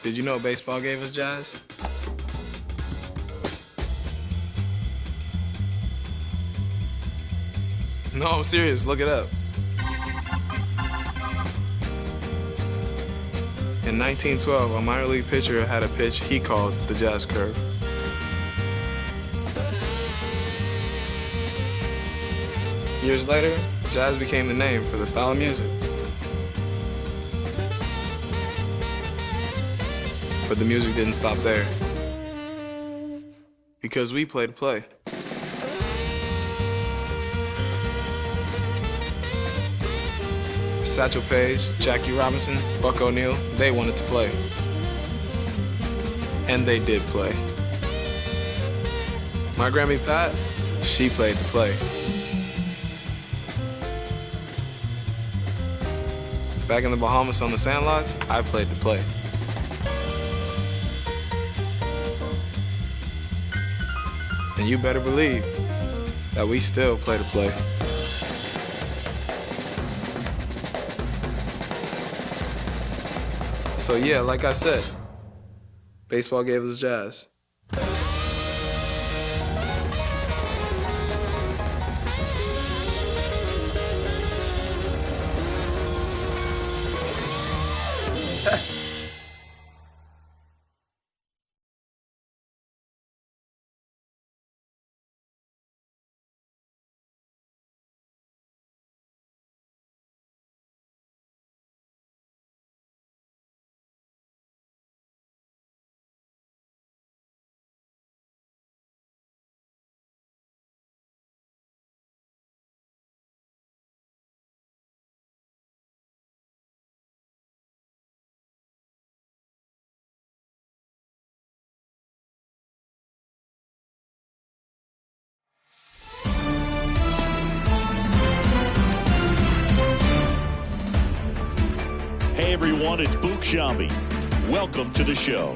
Did you know baseball gave us jazz? No, I'm serious. Look it up. In 1912, a minor league pitcher had a pitch he called the jazz curve. Years later, jazz became the name for the style of music. But the music didn't stop there. Because we play to play. Satchel Paige, Jackie Robinson, Buck O'Neil, they wanted to play. And they did play. My Grammy Pat, she played to play. Back in the Bahamas on the sandlots, I played to play. And you better believe that we still play to play. So yeah, like I said, baseball gave us jazz. Hey everyone, it's Book Shambi. Welcome to the show.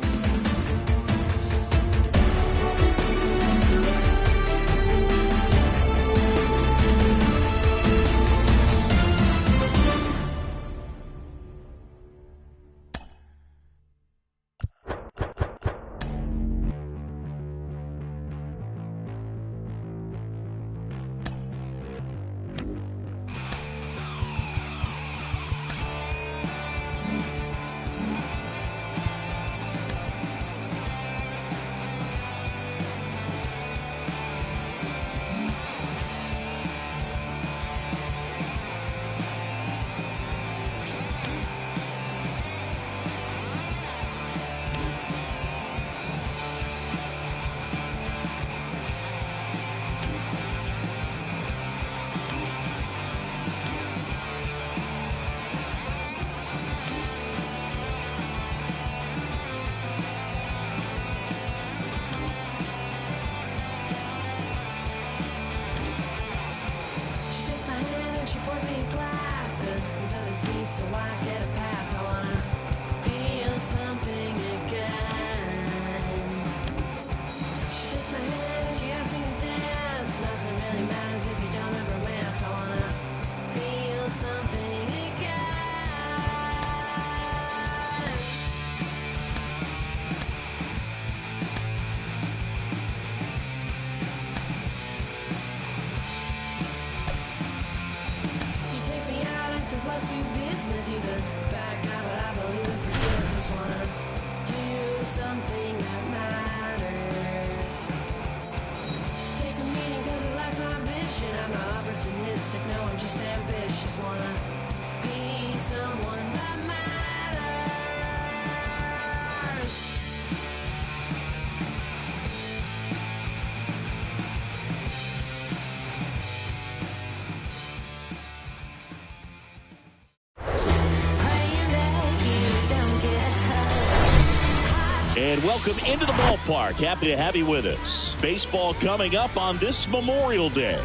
And welcome into the ballpark. Happy to have you with us. Baseball coming up on this Memorial Day.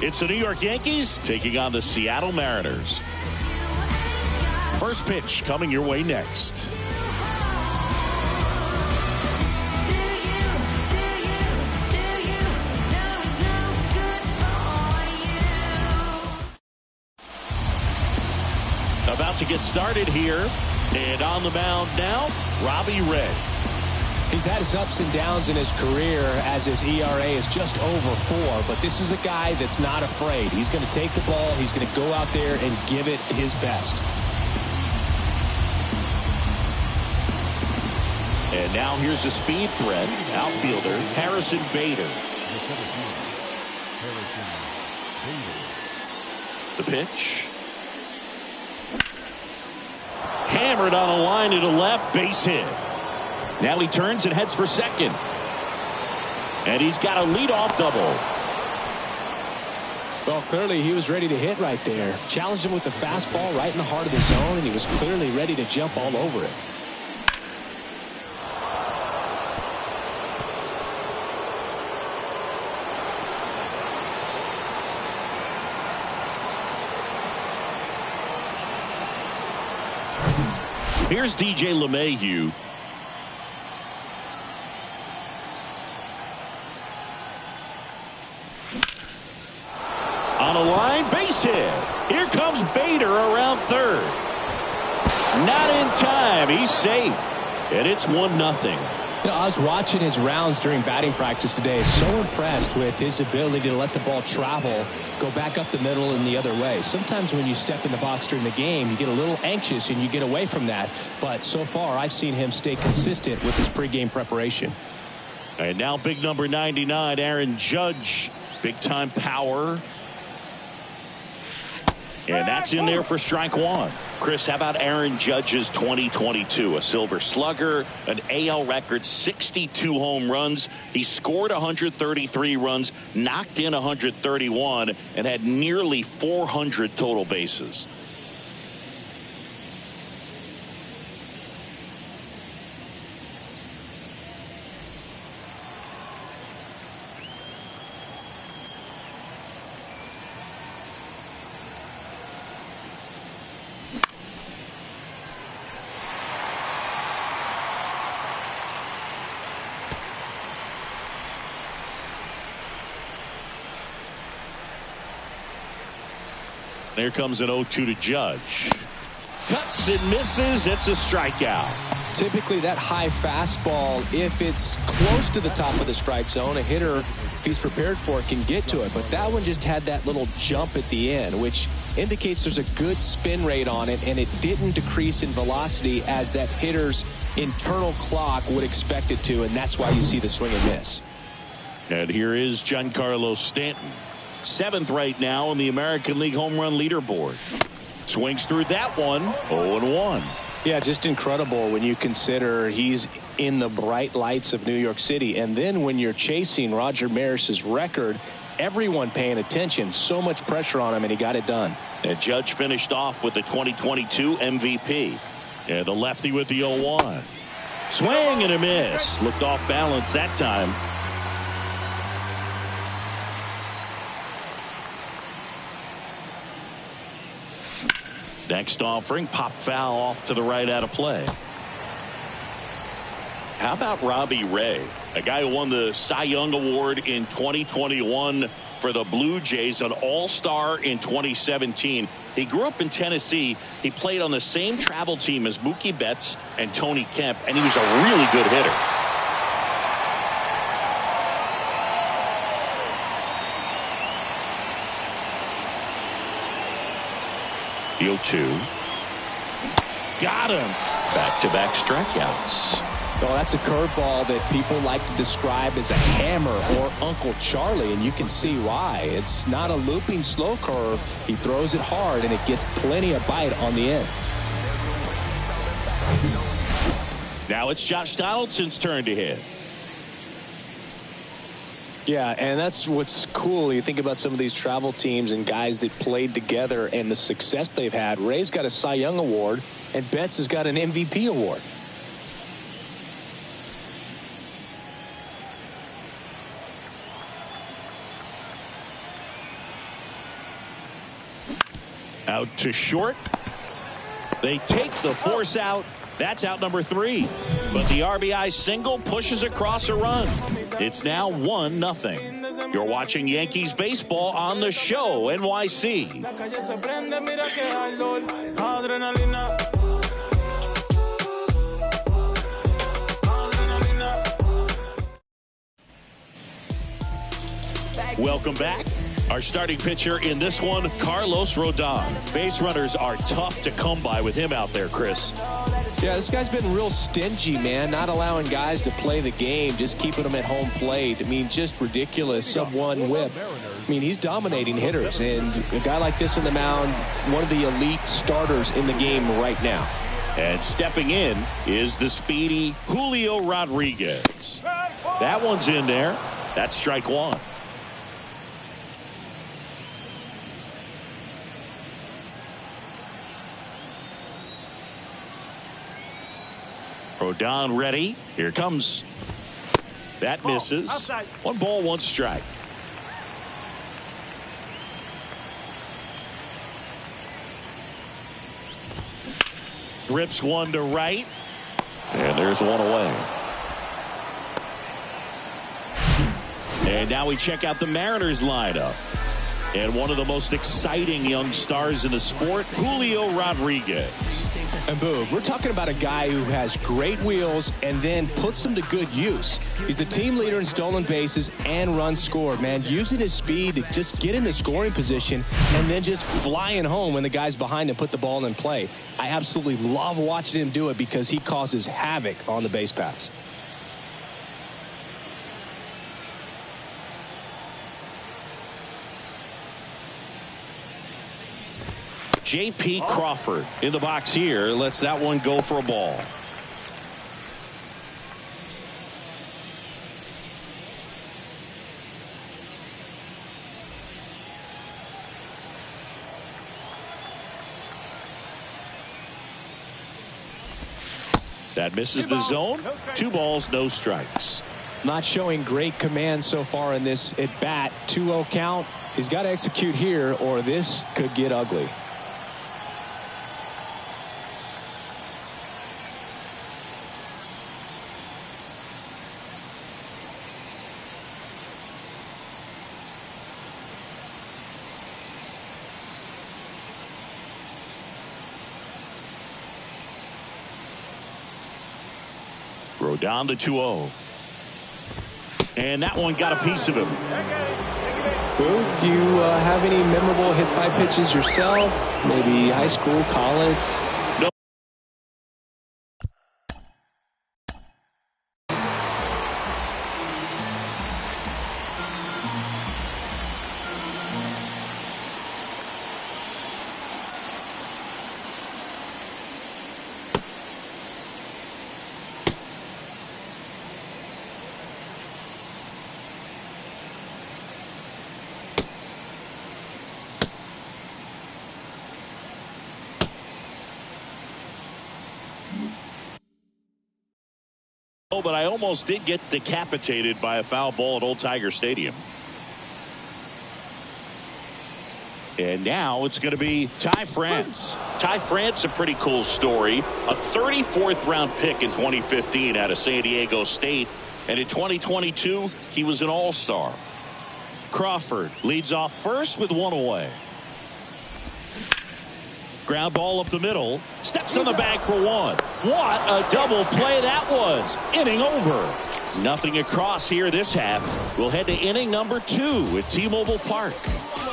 It's the New York Yankees taking on the Seattle Mariners. First pitch coming your way next. About to get started here. And on the mound now, Robbie Ray. He's had his ups and downs in his career as his ERA is just over 4, but this is a guy that's not afraid. He's going to take the ball, he's going to go out there and give it his best. And now here's a speed threat, outfielder Harrison Bader. The pitch. Hammered on a line to the left, base hit. Now he turns and heads for second. And he's got a leadoff double. Well, clearly he was ready to hit right there. Challenged him with the fastball right in the heart of the zone, and he was clearly ready to jump all over it. Here's DJ LeMahieu. On a line, base hit. Here comes Bader around third. Not in time. He's safe. And it's 1-0. You know, I was watching his rounds during batting practice today. So impressed with his ability to let the ball travel, go back up the middle and the other way. Sometimes when you step in the box during the game, you get a little anxious and you get away from that. But so far, I've seen him stay consistent with his pregame preparation. And now big number 99, Aaron Judge. Big time power. And that's in there for strike one. Chris, how about Aaron Judge's 2022? A Silver Slugger, an AL record 62 home runs. He scored 133 runs, knocked in 131, and had nearly 400 total bases. There comes an 0-2 to Judge. Cuts and misses. It's a strikeout. Typically that high fastball, if it's close to the top of the strike zone, a hitter, if he's prepared for it, can get to it. But that one just had that little jump at the end, which indicates there's a good spin rate on it, and it didn't decrease in velocity as that hitter's internal clock would expect it to, and that's why you see the swing and miss. And here is Giancarlo Stanton. 7th right now in the American League home run leaderboard. Swings through that one. 0-1. Yeah, just incredible when you consider he's in the bright lights of New York City. And then when you're chasing Roger Maris's record, everyone paying attention. So much pressure on him, and he got it done. And Judge finished off with the 2022 MVP. And the lefty with the 0-1. Swing and a miss. Looked off balance that time. Next offering, pop foul off to the right out of play. How about Robbie Ray, a guy who won the Cy Young Award in 2021 for the Blue Jays, an all-star in 2017. He grew up in Tennessee. He played on the same travel team as Mookie Betts and Tony Kemp, and he was a really good hitter. The 0-2. Got him. Back-to-back strikeouts. Well, that's a curveball that people like to describe as a hammer or Uncle Charlie, and you can see why. It's not a looping slow curve. He throws it hard, and it gets plenty of bite on the end. Now it's Josh Donaldson's turn to hit. Yeah, and that's what's cool. You think about some of these travel teams and guys that played together and the success they've had. Ray's got a Cy Young Award, and Betts has got an MVP award. Out to short. They take the force out. That's out number 3. But the RBI single pushes across a run. It's now 1-0. You're watching Yankees baseball on the show, NYC. Welcome back. Our starting pitcher in this one, Carlos Rodon. Base runners are tough to come by with him out there, Chris. Yeah, this guy's been real stingy, man. Not allowing guys to play the game, just keeping them at home plate. I mean, just ridiculous. Sub-1 whip. I mean, he's dominating hitters. And a guy like this on the mound, one of the elite starters in the game right now. And stepping in is the speedy Julio Rodriguez. That one's in there. That's strike one. Rodon ready. Here comes. That misses. 1 ball, 1 strike. Rips one to right. And there's one away. And now we check out the Mariners lineup. And one of the most exciting young stars in the sport, Julio Rodriguez. And boom, we're talking about a guy who has great wheels and then puts them to good use. He's the team leader in stolen bases and runs scored, man. Using his speed to just get in the scoring position and then just flying home when the guy's behind him put the ball in play. I absolutely love watching him do it because he causes havoc on the base paths. J.P. Crawford in the box here. Lets that one go for a ball. That misses the zone. 2 balls, no strikes. Not showing great command so far in this at bat. 2-0 count. He's got to execute here or this could get ugly. Down to 2-0. And that one got a piece of him. Do you have any memorable hit by pitches yourself? Maybe high school, college? No. But I almost did get decapitated by a foul ball at Old Tiger Stadium. And now it's going to be Ty France. Ty France, a pretty cool story. A 34th round pick in 2015 out of San Diego State. And in 2022, he was an all-star. Crawford leads off first with 1 away. Ground ball up the middle. Steps on the bag for 1. What a double play that was. Inning over. Nothing across here this half. We'll head to inning number 2 at T-Mobile Park.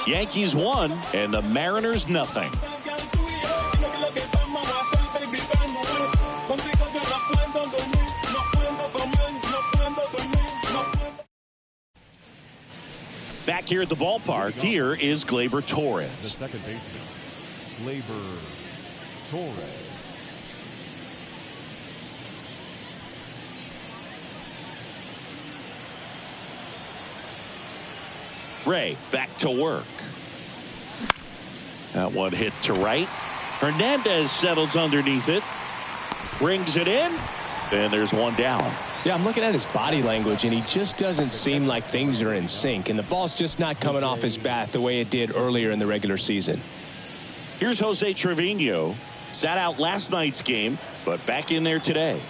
Yankees 1 and the Mariners nothing. Back here at the ballpark, here is Gleyber Torres. The second baseman, Gleyber Torres. Ray back to work. That one hit to right. Hernandez settles underneath it. Brings it in. And there's one down. Yeah, I'm looking at his body language, and he just doesn't seem like things are in sync. And the ball's just not coming off his bat the way it did earlier in the regular season. Here's Jose Trevino. Sat out last night's game, but back in there today.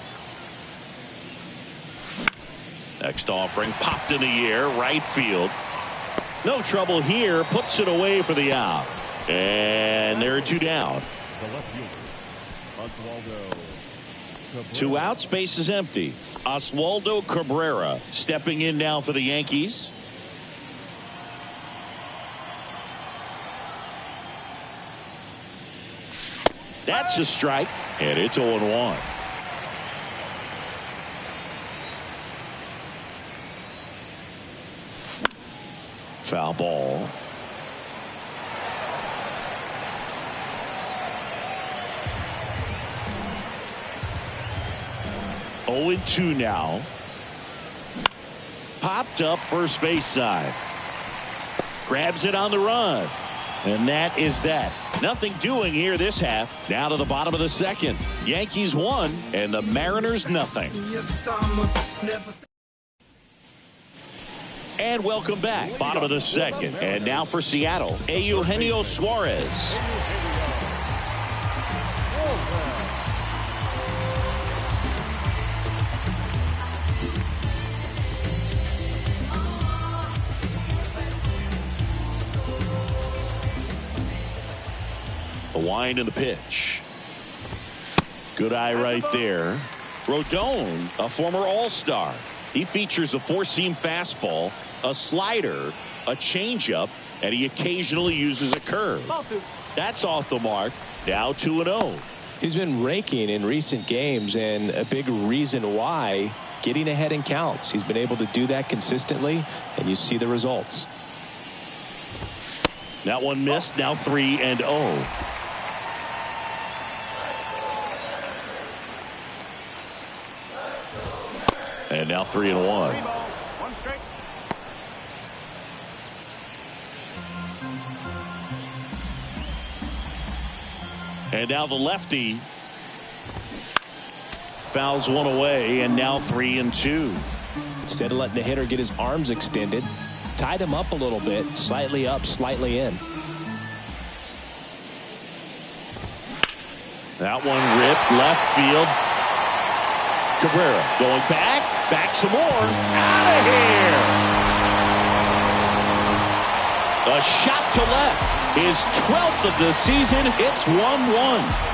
Next offering popped in the air, right field. No trouble here. Puts it away for the out. And there are 2 down. 2 outs, base is empty. Oswaldo Cabrera stepping in now for the Yankees. That's a strike, and it's 0-1. Foul ball. Oh, 0-2 now. Popped up first base side. Grabs it on the run. And that is that. Nothing doing here this half. Now to the bottom of the second. Yankees 1 and the Mariners nothing. And welcome back. Bottom of the second. And now for Seattle, Eugenio Suarez. The wind and the pitch. Good eye right there. Rodon, a former All-Star. He features a four-seam fastball, a slider, a changeup, and he occasionally uses a curve. That's off the mark. Now 2-0. He's been raking in recent games, and a big reason why, getting ahead in counts. He's been able to do that consistently, and you see the results. That one missed. Now 3-0. And now 3-1. And now the lefty fouls one away, and now 3-2. Instead of letting the hitter get his arms extended, tied him up a little bit, slightly up, slightly in. That one ripped left field. Cabrera going back some more. Out of here. A shot to left. His 12th of the season. It's 1-1.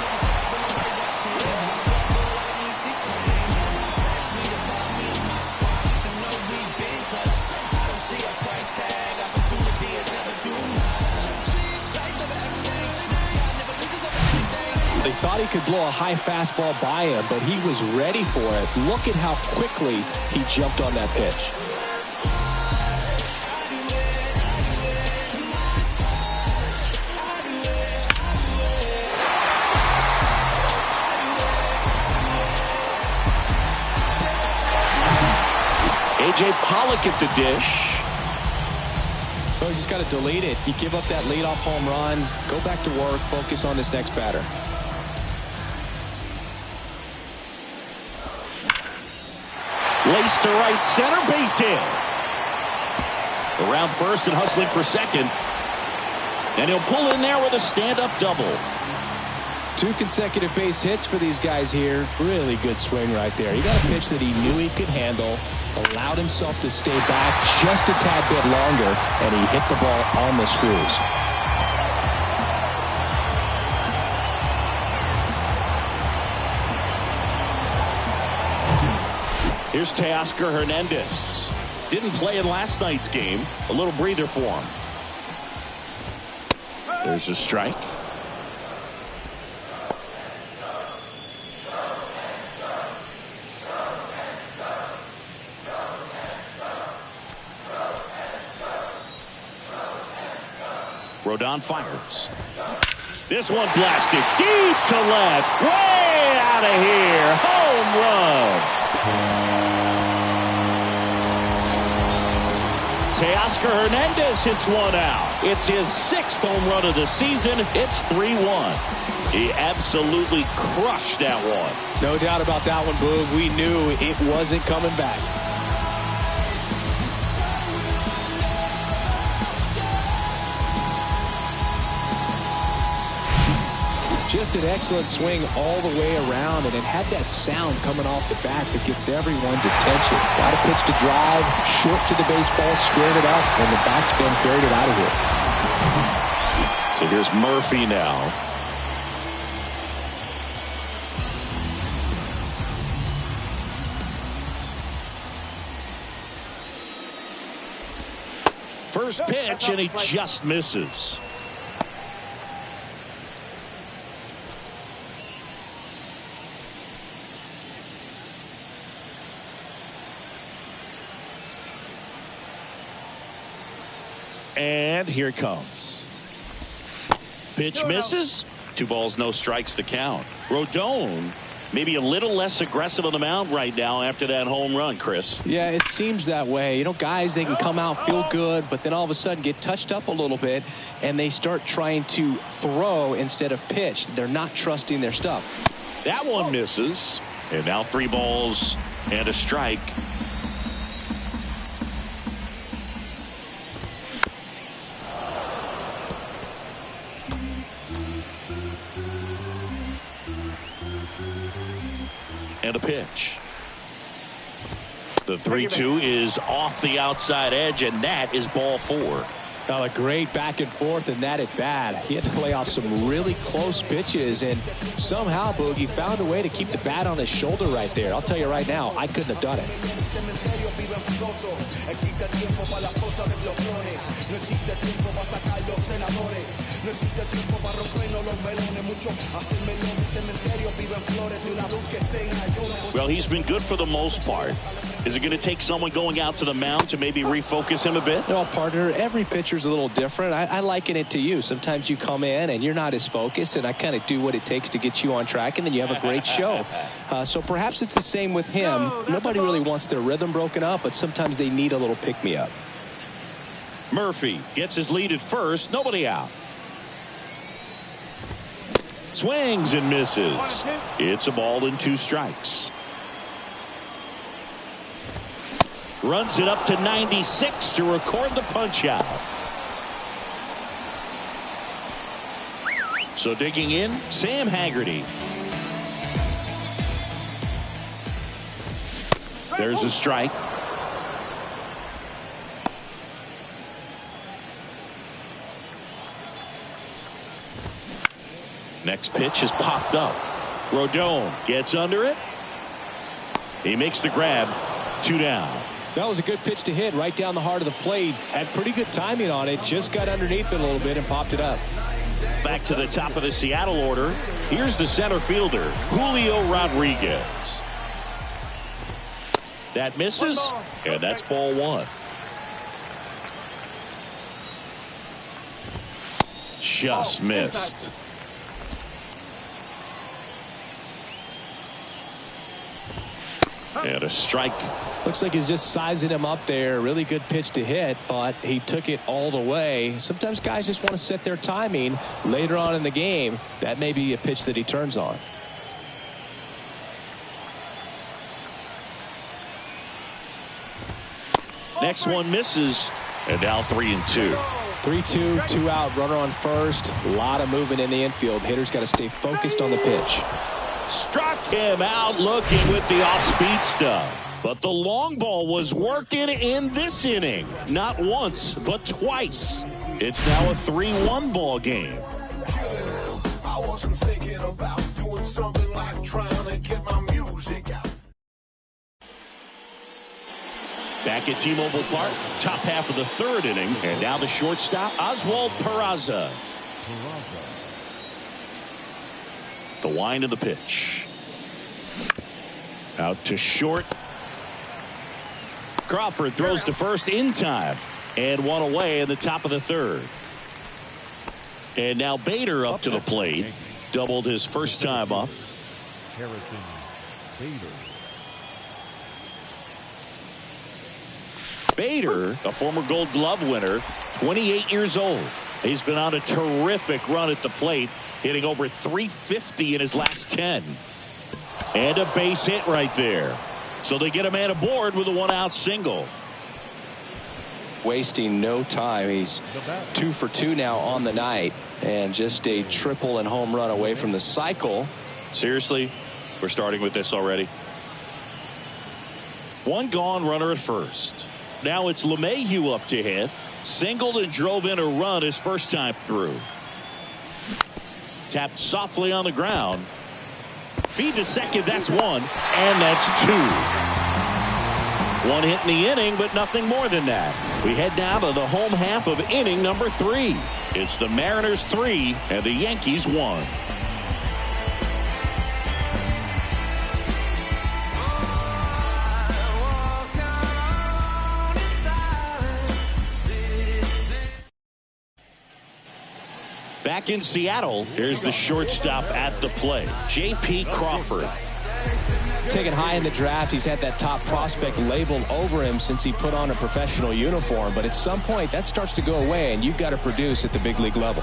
They thought he could blow a high fastball by him, but he was ready for it. Look at how quickly he jumped on that pitch. A.J. Pollock at the dish. Oh, you just got to delete it. You give up that leadoff home run, go back to work, focus on this next batter. Lace to right center, base hit. Around first and hustling for second. And he'll pull in there with a stand-up double. 2 consecutive base hits for these guys here. Really good swing right there. He got a pitch that he knew he could handle, allowed himself to stay back just a tad bit longer, and he hit the ball on the screws. Here's Teoscar Hernandez. Didn't play in last night's game. A little breather for him. There's a strike. Rodon fires. This one blasted deep to left. Way out of here. Home run. Teoscar Hernandez hits one out. It's his 6th home run of the season. It's 3-1. He absolutely crushed that one. No doubt about that one, Boog. We knew it wasn't coming back. Just an excellent swing all the way around, and it had that sound coming off the bat that gets everyone's attention. Got a pitch to drive, short to the baseball, squared it up, and the backspin carried it out of here. So here's Murphy now. First pitch, and he just misses. And here it comes. Pitch misses. 2 balls, no strikes to count. Rodon maybe a little less aggressive on the mound right now after that home run, Chris. Yeah, it seems that way. You know, guys, they can come out, feel good, but then all of a sudden get touched up a little bit, and they start trying to throw instead of pitch. They're not trusting their stuff. That one misses. And now 3 balls and a strike. And a pitch. The 3-2 is off the outside edge, and that is ball 4. Now a great back and forth, and that at bat. He had to play off some really close pitches, and somehow Boogie found a way to keep the bat on his shoulder right there. I'll tell you right now, I couldn't have done it. Well, he's been good for the most part. Is it going to take someone going out to the mound to maybe refocus him a bit? No, partner, every pitcher's a little different. I liken it to you. Sometimes you come in and you're not as focused, and I kind of do what it takes to get you on track, and then you have a great show. So perhaps it's the same with him. Nobody really wants their rhythm broken up, but sometimes they need a little pick-me-up. Murphy gets his lead at first. Nobody out. Swings and misses. It's a ball and 2 strikes. Runs it up to 96 to record the punch out. So digging in, Sam Haggerty. There's a strike. Next pitch is popped up. Rodon gets under it. He makes the grab. 2 down. That was a good pitch to hit right down the heart of the plate. Had pretty good timing on it. Just got underneath it a little bit and popped it up. Back to the top of the Seattle order. Here's the center fielder, Julio Rodriguez. That misses, and that's ball 1. Just missed. And a strike. Looks like he's just sizing him up there. Really good pitch to hit, but he took it all the way. Sometimes guys just want to set their timing later on in the game. That may be a pitch that he turns on. Next one misses, and now 3-2. 3-2, 2 out, runner on first. A lot of movement in the infield. Hitter's got to stay focused on the pitch. Struck him out looking with the off-speed stuff. But the long ball was working in this inning. Not once, but twice. It's now a 3-1 ball game. I wasn't thinking about doing something like trying to get my music out. Back at T-Mobile Park, top half of the 3rd inning. And now the shortstop, Oswald Peraza. The wind of the pitch. Out to short. Crawford throws to first in time. And 1 away in the top of the 3rd. And now Bader up to the plate. Doubled his first time up. Harrison Bader. Bader, a former Gold Glove winner, 28 years old. He's been on a terrific run at the plate, hitting over 350 in his last 10. And a base hit right there. So they get a man aboard with a 1-out single. Wasting no time. He's 2 for 2 now on the night, and just a triple and home run away from the cycle. Seriously, we're starting with this already. 1 gone, runner at first. Now it's LeMahieu up to hit. Singled and drove in a run his first time through. Tapped softly on the ground. Feed to second, that's 1, and that's 2. 1 hit in the inning, but nothing more than that. We head down to the home half of inning number 3. It's the Mariners 3 and the Yankees 1. Back in Seattle, here's the shortstop at the plate, J.P. Crawford. Taken high in the draft, he's had that top prospect labeled over him since he put on a professional uniform. But at some point, that starts to go away, and you've got to produce at the big league level.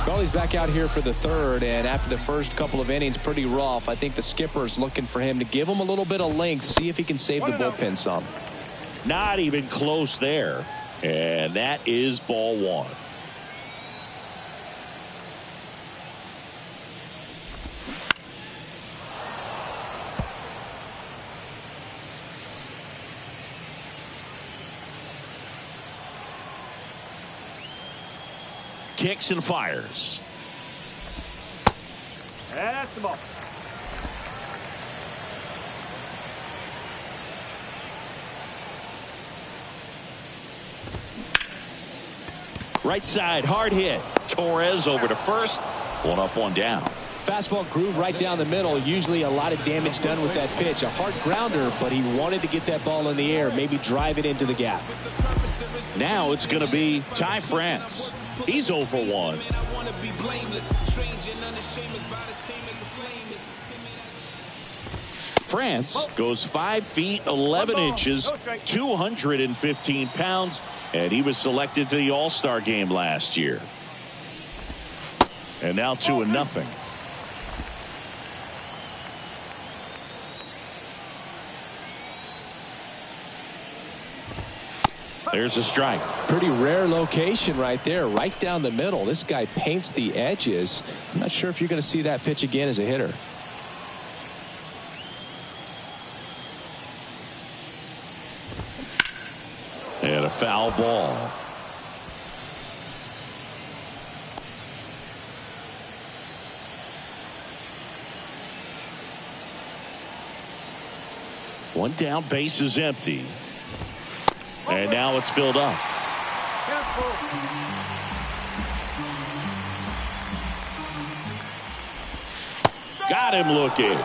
Well, he's back out here for the third, and after the first couple of innings, pretty rough. I think the skipper's looking for him to give him a little bit of length, see if he can save the bullpen some. Not even close there, and that is ball one. Kicks and fires. That's the ball. Right side, hard hit. Torres over to first. One up, one down. Fastball groove right down the middle. Usually a lot of damage done with that pitch. A hard grounder, but he wanted to get that ball in the air, maybe drive it into the gap. Now it's going to be Ty France. He's 0 for 1. France goes 5 feet 11 inches, 215 pounds, and he was selected to the All-Star game last year. And now 2-0. There's a strike. Pretty rare location right there, right down the middle. This guy paints the edges. I'm not sure if you're going to see that pitch again as a hitter. And a foul ball. One down, base is empty. And now it's filled up. Got him looking.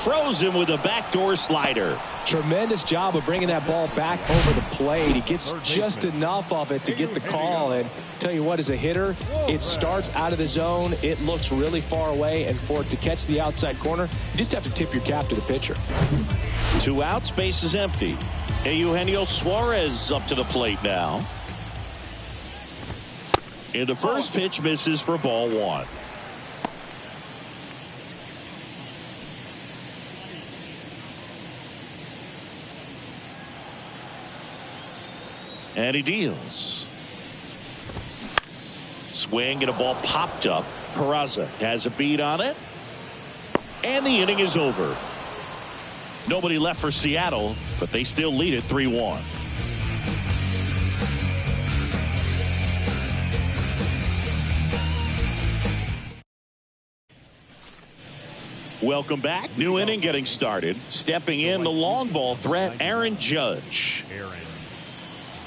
Froze him with a backdoor slider. Tremendous job of bringing that ball back over the plate. He gets just enough of it to get the call. And tell you what, as a hitter, it starts out of the zone. It looks really far away. And for it to catch the outside corner, you just have to tip your cap to the pitcher. 2 outs, base is empty. Eugenio Suarez up to the plate now. And the first pitch misses for ball 1. And he deals. Swing and a ball popped up. Peraza has a beat on it. And the inning is over. Nobody left for Seattle, but they still lead it 3-1. Welcome back. New inning getting started. Stepping in the long ball threat, Aaron Judge.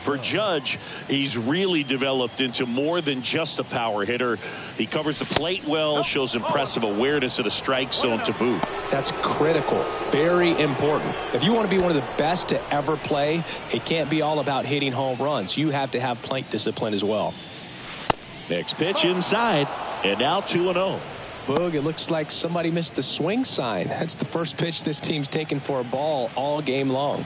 For Judge, he's really developed into more than just a power hitter. He covers the plate well, shows impressive awareness of the strike zone to boot. That's critical. Very important. If you want to be one of the best to ever play, it can't be all about hitting home runs. You have to have plate discipline as well. Next pitch inside, and now 2-0. Boog, it looks like somebody missed the swing sign. That's the first pitch this team's taken for a ball all game long.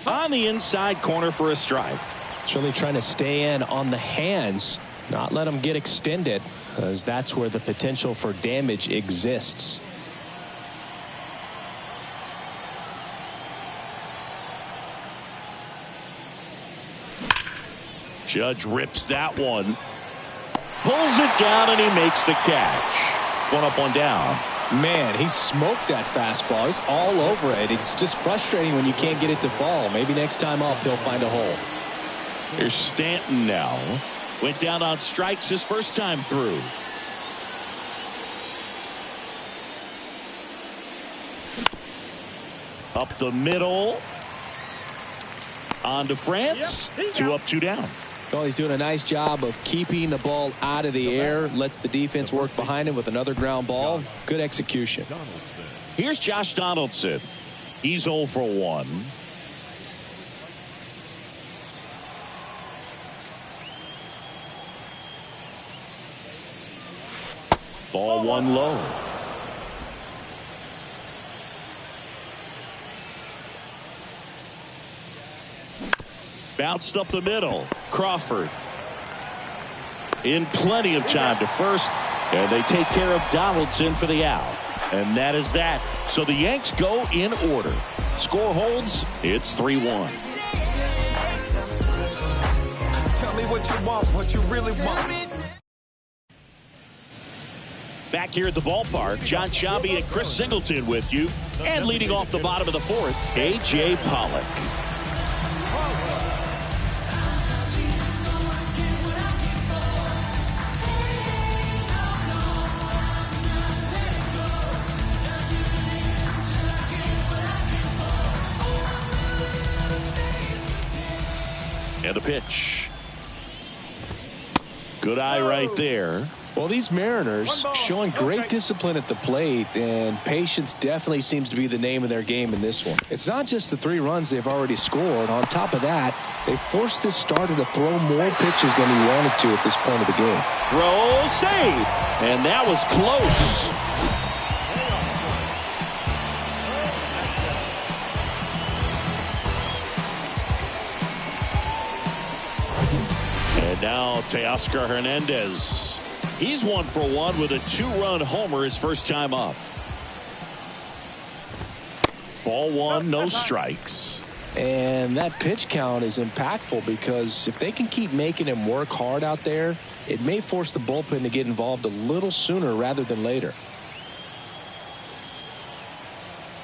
On the inside corner for a strike. It's really trying to stay in on the hands, not let them get extended, because that's where the potential for damage exists. Judge rips that one. Pulls it down and he makes the catch. 1 up, 1 down. Man, he smoked that fastball. He's all over it. It's just frustrating when you can't get it to fall. Maybe next time up he'll find a hole. Here's Stanton now. Went down on strikes his first time through. Up the middle. On to France. 2 up, 2 down. Well, he's doing a nice job of keeping the ball out of the air. Lets the defense work behind him with another ground ball. Good execution. Here's Josh Donaldson. He's 0 for 1. Ball one low. Bounced up the middle. Crawford in plenty of time to first, and they take care of Donaldson for the out. And that is that. So the Yanks go in order. Score holds. It's 3-1. Tell me what you want, what you really want. Back here at the ballpark, John Shabby and Chris Singleton with you. And leading off the bottom of the fourth, A.J. Pollock. And the pitch. Good eye right there. Well, these Mariners showing great discipline at the plate, and patience definitely seems to be the name of their game in this one. It's not just the 3 runs they've already scored. On top of that, they forced this starter to throw more pitches than he wanted to at this point of the game. Throw, save, and that was close. And now Teoscar Hernandez. He's 1 for 1 with a 2-run homer his first time up. Ball one, no strikes. And that pitch count is impactful because if they can keep making him work hard out there, it may force the bullpen to get involved a little sooner rather than later.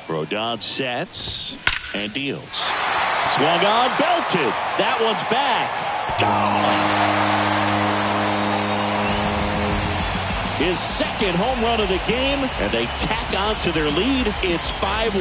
Rodon sets and deals. Swung on, belted. That one's back. Gone. His second home run of the game, and they tack on to their lead. It's 5-1.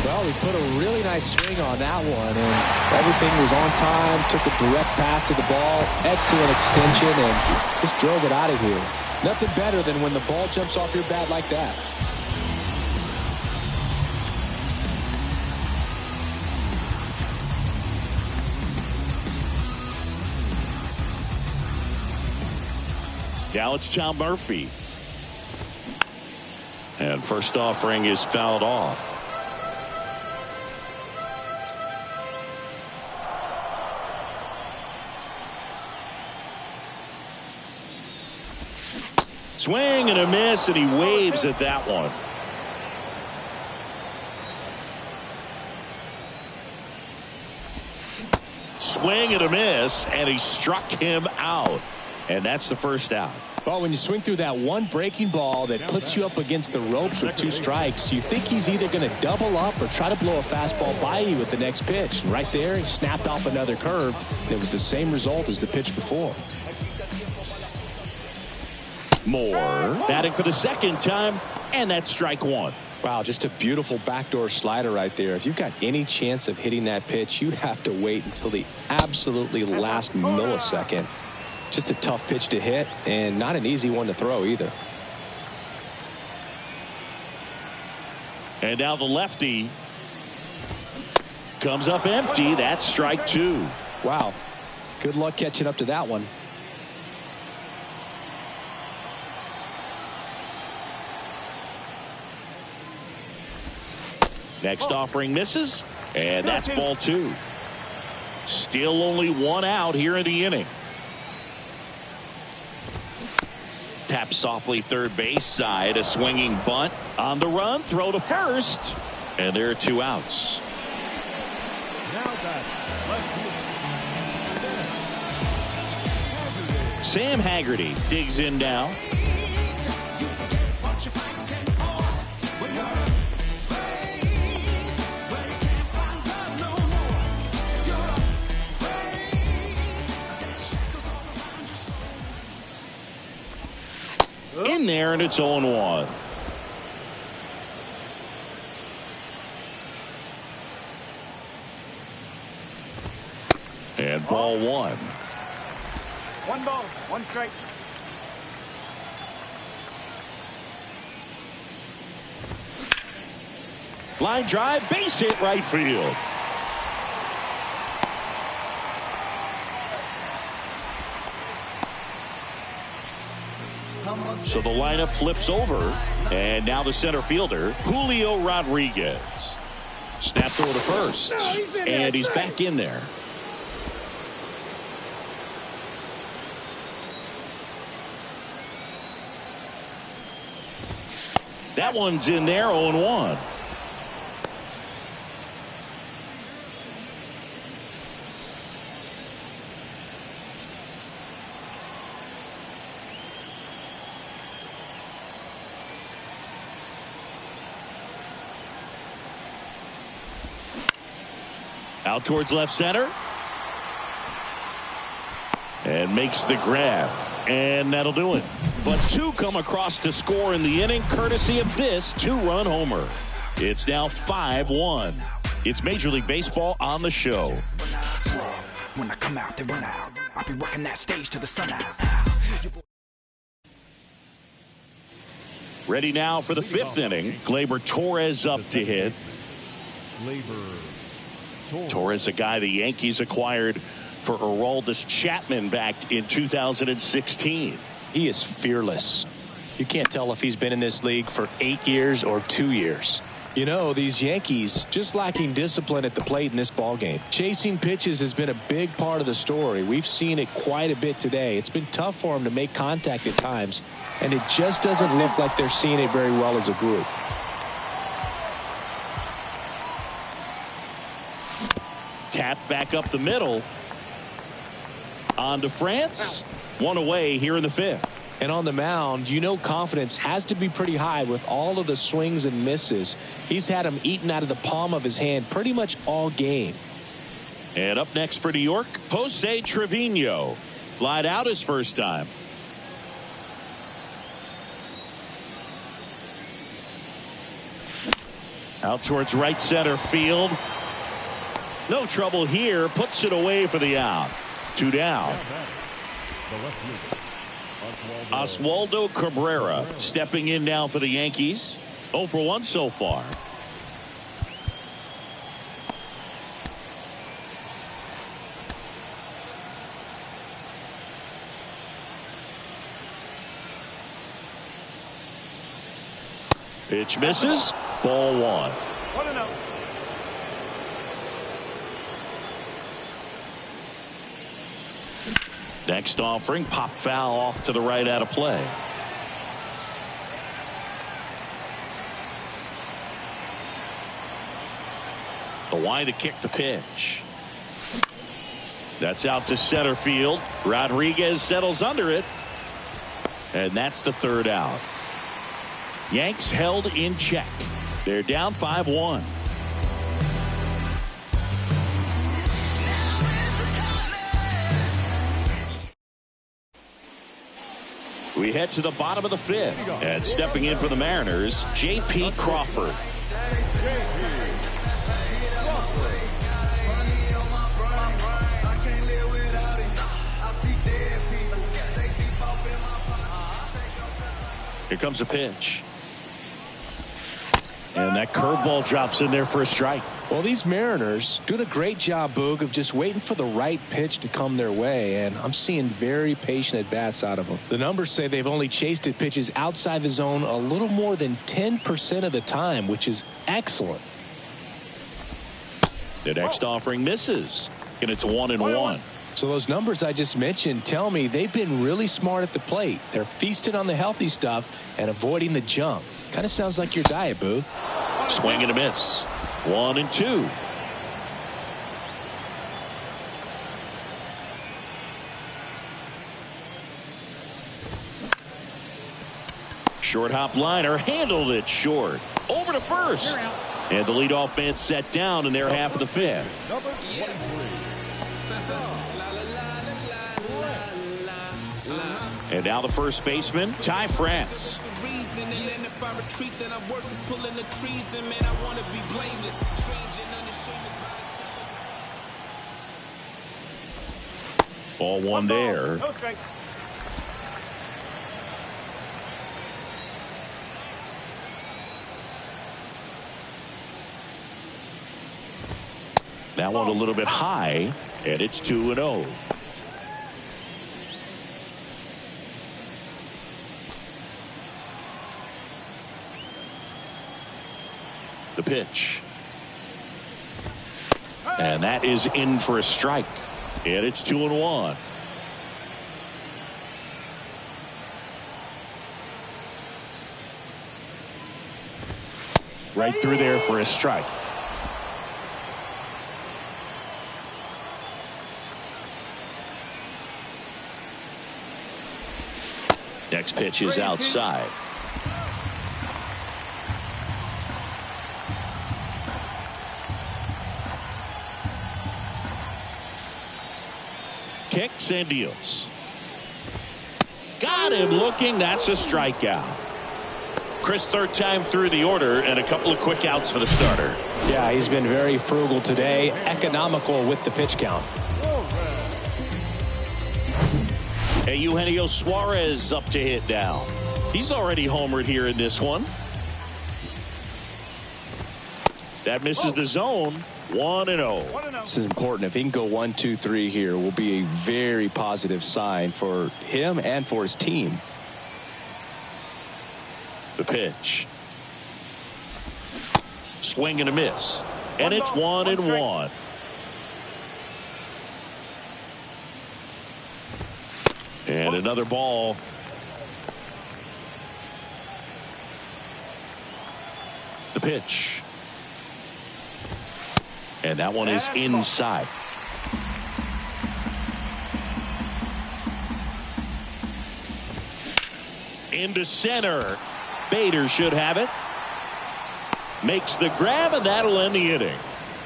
Well, he put a really nice swing on that one, and everything was on time, took a direct path to the ball, excellent extension, and just drove it out of here. Nothing better than when the ball jumps off your bat like that. Now it's Tom Murphy. And first offering is fouled off. Swing and a miss, and he waves at that one. Swing and a miss, and he struck him out. And that's the first out. Well, when you swing through that one breaking ball that puts you up against the ropes with 2 strikes, you think he's either going to double up or try to blow a fastball by you with the next pitch. And right there, he snapped off another curve. It was the same result as the pitch before. Moore batting for the second time, and that's strike 1. Wow, just a beautiful backdoor slider right there. If you've got any chance of hitting that pitch, you have to wait until the absolutely last millisecond. Just a tough pitch to hit, and not an easy one to throw either. And now the lefty comes up empty. That's strike 2. Wow, good luck catching up to that one. Next offering misses, and that's ball 2. Still only 1 out here in the inning. Tap softly third base side, a swinging bunt on the run, throw to first, and there are 2 outs. Sam Haggerty digs in now. In there, and it's 0-1. And ball 1. 1 ball, 1 strike. Line drive, base hit right field. So the lineup flips over, and now the center fielder, Julio Rodriguez. Snapped over to first, and he's back in there. That one's in there, 0-1. Out towards left center. And makes the grab. And that'll do it. But two come across to score in the inning, courtesy of this two-run homer. It's now 5-1. It's Major League Baseball on the show. When I come out, they run out. I'll be working that stage to the sun out. Ready now for the fifth inning. Gleyber Torres up to hit. Torres, a guy the Yankees acquired for Aroldis Chapman back in 2016. He is fearless. You can't tell if he's been in this league for 8 years or 2 years. You know, these Yankees just lacking discipline at the plate in this ballgame. Chasing pitches has been a big part of the story. We've seen it quite a bit today. It's been tough for them to make contact at times, and it just doesn't look like they're seeing it very well as a group. Tapped back up the middle. On to France. One away here in the fifth. And on the mound, you know confidence has to be pretty high with all of the swings and misses. He's had them eaten out of the palm of his hand pretty much all game. And up next for New York, Jose Trevino. Flied out his first time. Out towards right center field. No trouble here. Puts it away for the out. 2 down. Oswaldo Cabrera stepping in now for the Yankees. 0 for 1 so far. Pitch misses. Ball 1. Next offering, pop foul off to the right out of play. The wide to kick the pitch. That's out to center field. Rodriguez settles under it. And that's the third out. Yanks held in check. They're down 5-1. We head to the bottom of the fifth. And stepping in for the Mariners, J.P. Crawford. Here comes a pitch. And that curveball drops in there for a strike. Well, these Mariners doing a great job, Boog, of just waiting for the right pitch to come their way, and I'm seeing very patient at-bats out of them. The numbers say they've only chased at pitches outside the zone a little more than 10% of the time, which is excellent. The next offering misses, and it's 1-1. So those numbers I just mentioned tell me they've been really smart at the plate. They're feasting on the healthy stuff and avoiding the junk. Kind of sounds like your diet, Boo. Swing and a miss. 1-2. Short hop liner, handled it short. Over to first. And the leadoff man set down in their half of the fifth. And now the first baseman, Ty France. Ball 1 there. That one a little bit high, and it's 2-0. The pitch. And that is in for a strike. And it's 2-1. Right through there for a strike. Next pitch is outside. Kicks and deals. Got him looking. That's a strikeout. Chris, third time through the order and a couple of quick outs for the starter. Yeah, he's been very frugal today, economical with the pitch count. Hey, Eugenio Suarez up to hit now. He's already homered here in this one. That misses the zone. 1-0. This is important. If he can go 1, 2, 3 here, will be a very positive sign for him and for his team. The pitch. Swing and a miss. And it's 1-1. And another ball. The pitch. And that one is inside. Into center. Bader should have it. Makes the grab, and that'll end the inning.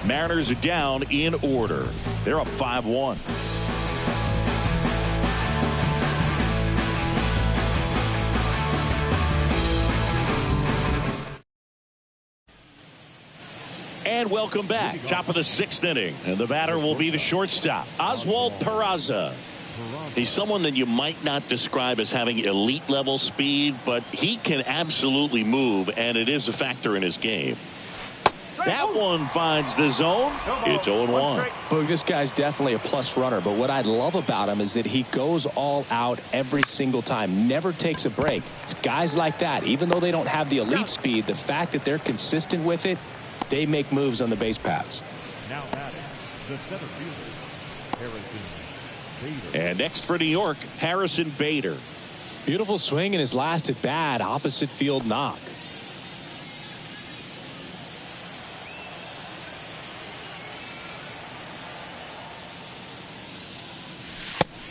Mariners are down in order. They're up 5-1. And welcome back. Top of the 6th inning. And the batter will be the shortstop, Oswald Peraza. He's someone that you might not describe as having elite level speed, but he can absolutely move, and it is a factor in his game. That one finds the zone. It's 0-1. Look, this guy's definitely a plus runner, but what I love about him is that he goes all out every single time, never takes a break. It's guys like that, even though they don't have the elite speed, the fact that they're consistent with it, they make moves on the base paths. Now batting, the center fielder, Harrison Bader. And next for New York, Harrison Bader. Beautiful swing in his last at bat, opposite field knock.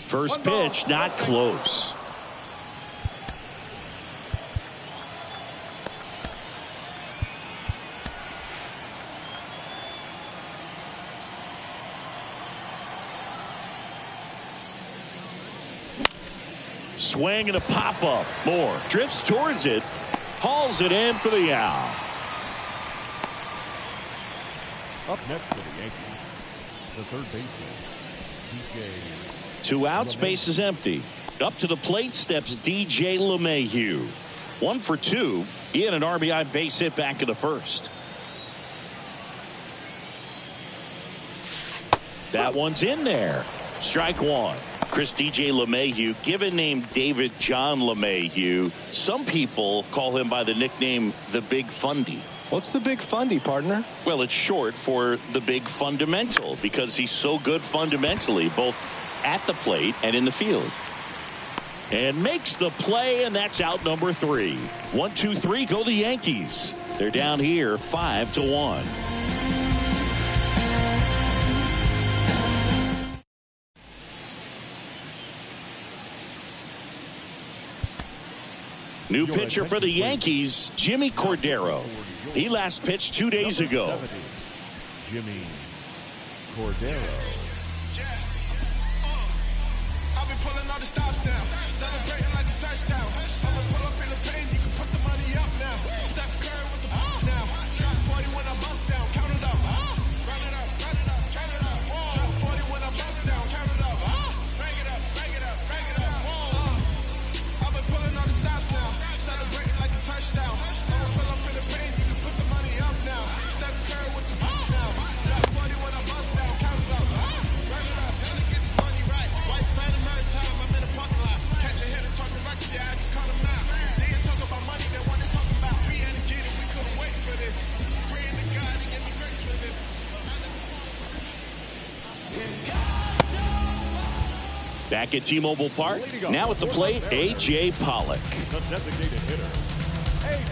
First pitch, not close. Swing and a pop-up. Moore drifts towards it. Hauls it in for the out. Up next for the Yankees, the third baseman, DJ. 2 outs, base is empty. Up to the plate steps DJ LeMahieu. 1 for 2. He had an RBI base hit back in the first. That one's in there. Strike one. Chris, DJ LeMahieu, given name David John LeMahieu. Some people call him by the nickname the Big Fundy. What's the Big Fundy, partner? Well, it's short for the Big Fundamental because he's so good fundamentally, both at the plate and in the field. And makes the play, and that's out number 3. 1, 2, 3, go the Yankees. They're down here 5-1. New pitcher for the Yankees, Jimmy Cordero. He last pitched 2 days ago. Jimmy Cordero. I've been pulling all the stops down, celebrating like it's touchdown. I'ma pull up in the paint, you can put the money up now. Step Curry with the ball now. Drop 40 when I bust down, count it up. Run it up, run it up, count it up. Drop 40 when I bust down, count it up. Bang it up, bang it up, bang it up. I've been pulling all the stops now, celebrating like it's touchdown. I'ma pull up in the paint, you can put the money up now. Step Curry with the ball now. Drop 40 when I bust down. Back at T-Mobile Park. Now at the plate, A.J. Pollock. The designated hitter.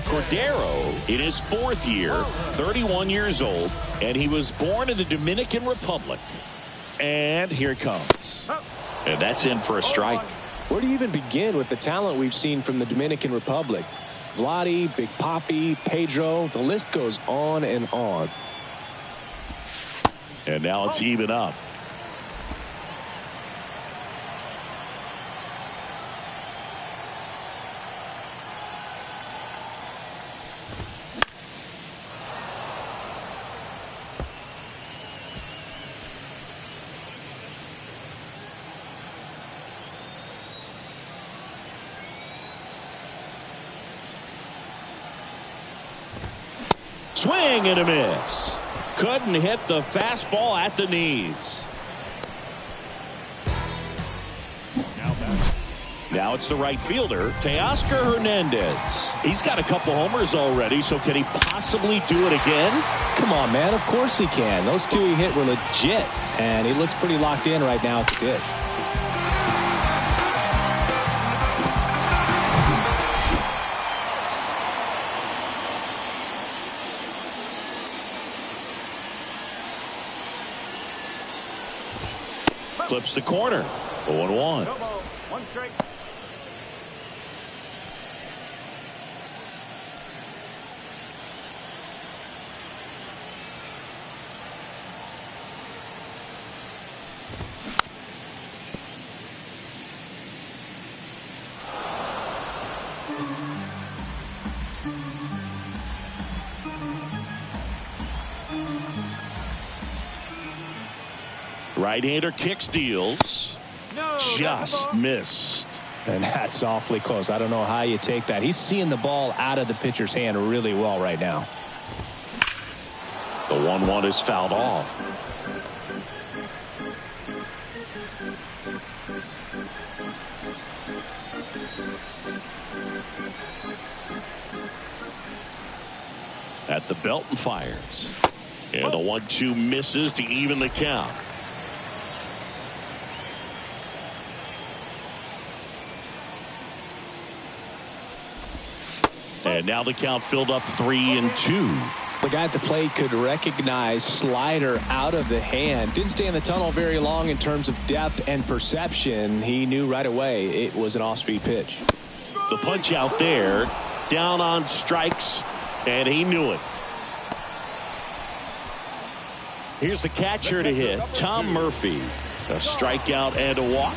Cordero in his 4th year, 31 years old, and he was born in the Dominican Republic. And here it comes. And that's in for a strike. Where do you even begin with the talent we've seen from the Dominican Republic? Vladdy, Big Papi, Pedro, the list goes on and on. And now it's even up. Swing and a miss. Couldn't hit the fastball at the knees. Now it's the right fielder, Teoscar Hernandez. He's got a couple homers already, so can he possibly do it again? Come on, man. Of course he can. Those two he hit were legit, and he looks pretty locked in right now at the dish. Clips the corner. 0-1. 1 strike. Right-hander kick steals. Just missed. And that's awfully close. I don't know how you take that. He's seeing the ball out of the pitcher's hand really well right now. The 1-1 is fouled off. At the belt and fires. And the 1-2 misses to even the count. And now the count filled up 3-2. The guy at the plate could recognize slider out of the hand. Didn't stay in the tunnel very long in terms of depth and perception. He knew right away it was an off-speed pitch. The punch out there, down on strikes, and he knew it. Here's the catcher to hit, Tom Murphy. A strikeout and a walk.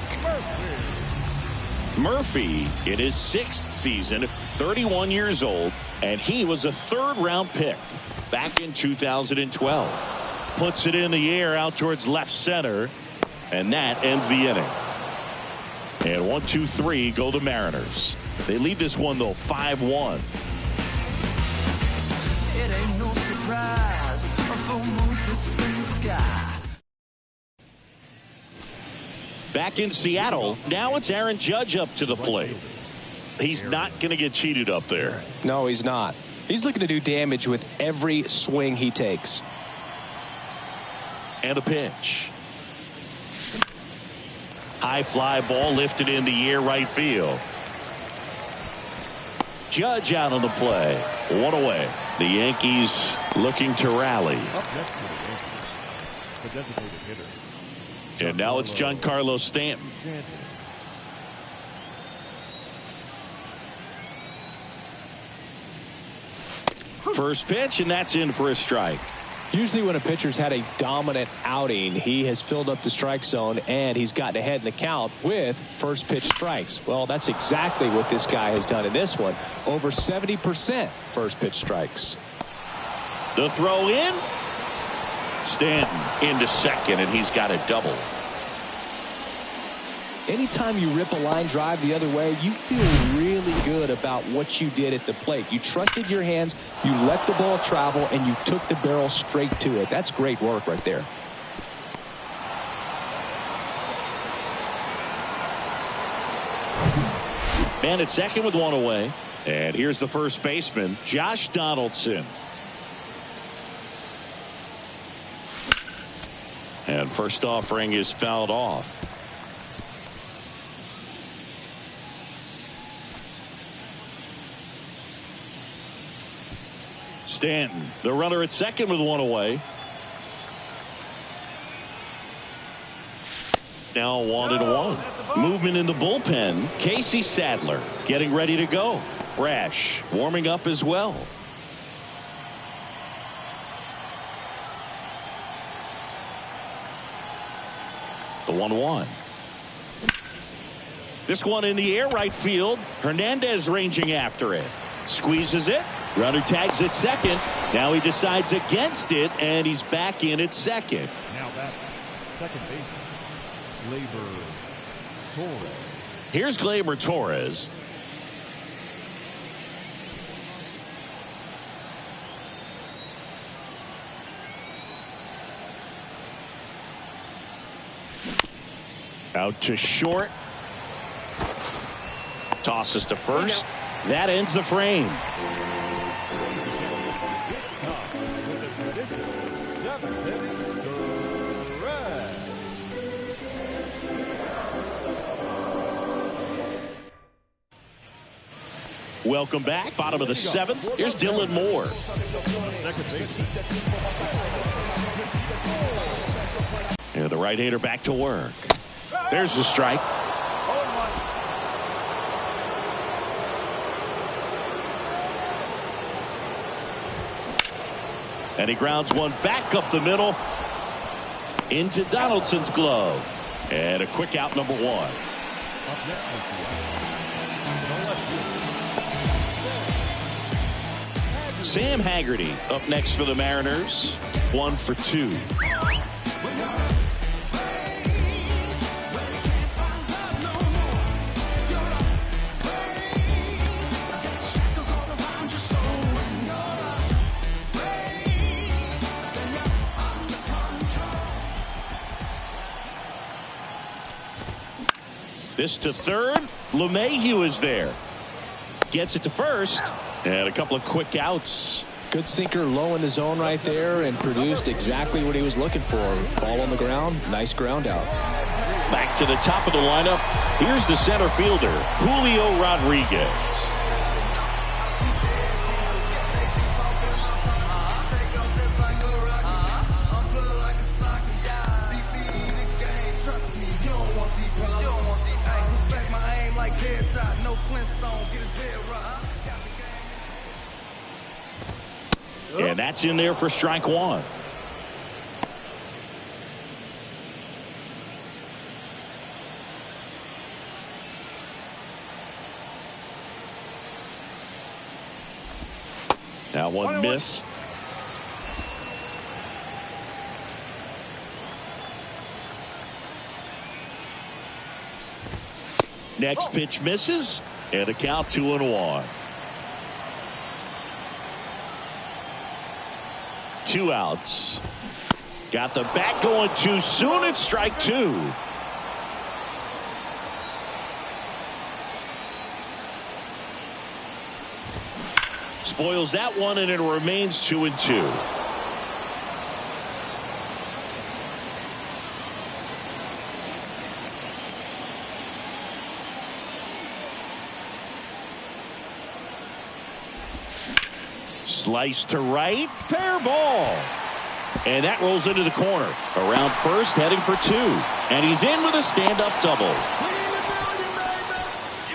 Murphy in his 6th season, 31 years old, and he was a 3rd-round pick back in 2012. Puts it in the air out towards left center, and that ends the inning. And 1-2-3 go the Mariners. They lead this one, though, 5-1. It ain't no surprise, a full moon sits in the sky. Back in Seattle, now it's Aaron Judge up to the plate. He's not going to get cheated up there. No, he's not. He's looking to do damage with every swing he takes. And a pitch. High fly ball lifted in the air right field. Judge out on the play. 1 away. The Yankees looking to rally. Up next for the Yankees, the designated hitter. And now it's Giancarlo Stanton. First pitch, and that's in for a strike. Usually when a pitcher's had a dominant outing, he has filled up the strike zone and he's gotten ahead in the count with first pitch strikes. Well, that's exactly what this guy has done in this one. Over 70% first pitch strikes. The throw in. Stanton into second, and he's got a double. Anytime you rip a line drive the other way, you feel really good about what you did at the plate. You trusted your hands, you let the ball travel, and you took the barrel straight to it. That's great work right there. Man at second with 1 away. And here's the first baseman, Josh Donaldson. And first offering is fouled off. Stanton, the runner at second with one away. Now 1-1. Movement in the bullpen. Casey Sadler getting ready to go. Rash warming up as well. The 1-1. This one in the air right field. Hernandez ranging after it. Squeezes it. Runner tags at second. Now he decides against it, and he's back in at second. Now back, second baseman, Gleyber Torres. Here's Gleyber Torres. Out to short. Tosses to first. That ends the frame. Welcome back. Bottom of the seventh. Here's Dylan Moore. And the right-hander back to work. There's the strike. And he grounds one back up the middle into Donaldson's glove. And a quick out, number one. Sam Haggerty up next for the Mariners. 1 for 2. This to third. LeMahieu is there. Gets it to first. And a couple of quick outs. Good sinker low in the zone right there and produced exactly what he was looking for. Ball on the ground. Nice ground out. Back to the top of the lineup. Here's the center fielder, Julio Rodriguez. And that's in there for strike one. That one missed. Next pitch misses, and a count 2-1. 2 outs. Got the bat going too soon. It's strike 2. Spoils that one, and it remains 2-2. Slice to right, fair ball. And that rolls into the corner. Around first, heading for 2. And he's in with a stand-up double.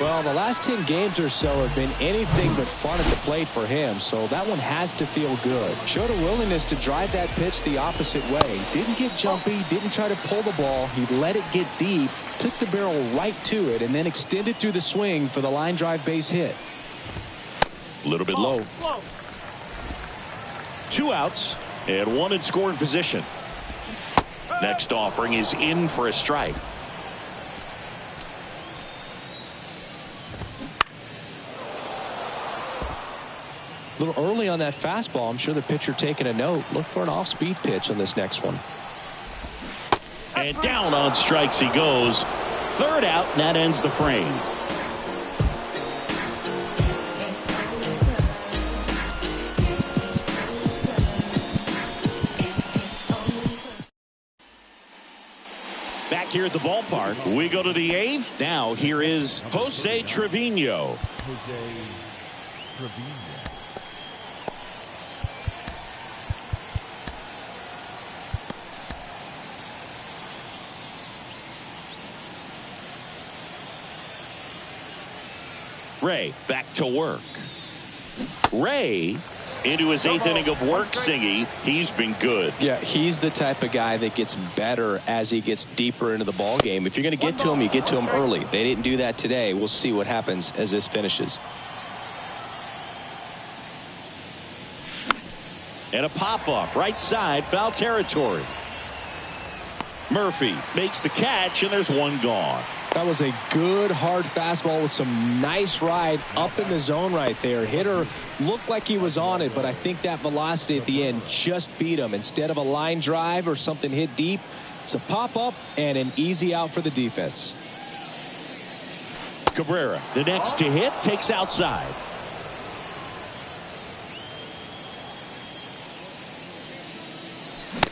Well, the last 10 games or so have been anything but fun at the plate for him, so that one has to feel good. Showed a willingness to drive that pitch the opposite way. Didn't get jumpy, didn't try to pull the ball. He let it get deep, took the barrel right to it, and then extended through the swing for the line drive base hit. A little bit low. 2 outs and 1 in scoring position. Next offering is in for a strike. A little early on that fastball. I'm sure the pitcher taking a note. Look for an off-speed pitch on this next one. And down on strikes he goes. 3rd out, and that ends the frame. Back here at the ballpark, we go to the 8th. Now here is Jose Trevino. Ray back to work. Ray into his 8th inning of work, Singy. He's been good. Yeah, he's the type of guy that gets better as he gets deeper into the ball game. If you're going to get to him, you get to him early. They didn't do that today. We'll see what happens as this finishes. And a pop-up right side, foul territory. Murphy makes the catch, and there's one gone. That was a good hard fastball with some nice ride up in the zone right there. Hitter looked like he was on it, but I think that velocity at the end just beat him. Instead of a line drive or something hit deep, it's a pop-up and an easy out for the defense. Cabrera, the next to hit, takes outside.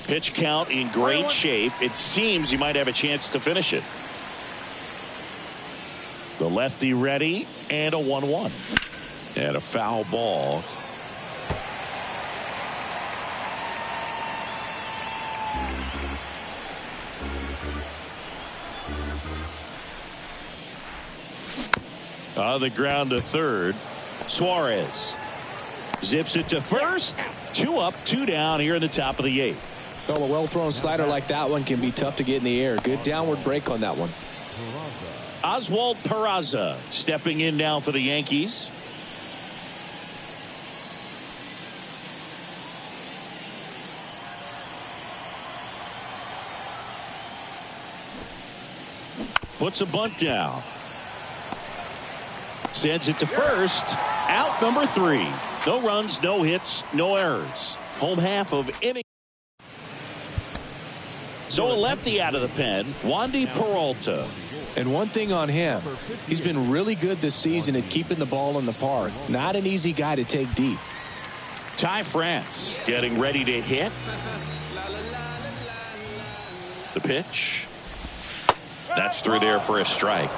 Pitch count in great shape. It seems he might have a chance to finish it. The lefty ready, and a 1-1. And a foul ball. On the ground to third. Suarez zips it to first. 2 up, 2 down here in the top of the 8th. Well, a well-thrown slider like that one can be tough to get in the air. Good downward break on that one. Oswald Peraza stepping in now for the Yankees. Puts a bunt down. Sends it to first. Out number 3. No runs, no hits, no errors. Home half of inning. So a lefty out of the pen, Wandy Peralta. And one thing on him, he's been really good this season at keeping the ball in the park. Not an easy guy to take deep. Ty France getting ready to hit. The pitch. That's through there for a strike.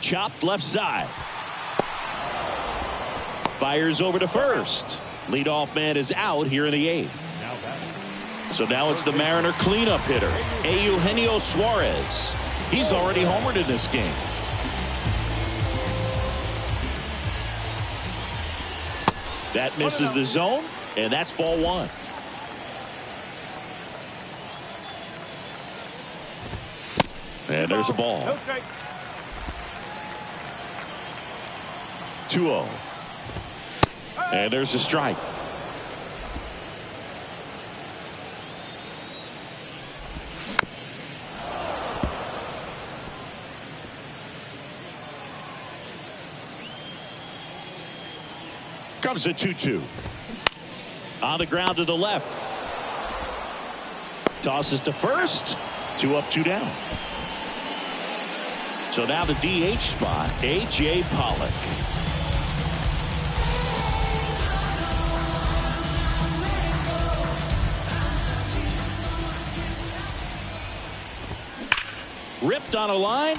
Chopped left side. Fires over to first. Leadoff man is out here in the 8th. So now it's the Mariner cleanup hitter, Eugenio Suarez. He's already homered in this game. That misses the zone, and that's ball 1. And there's a ball. 2-0. And there's a strike. Comes a 2-2. On the ground to the left. Tosses to first. 2 up, 2 down. So now the DH spot, A.J. Pollock. Ripped on a line.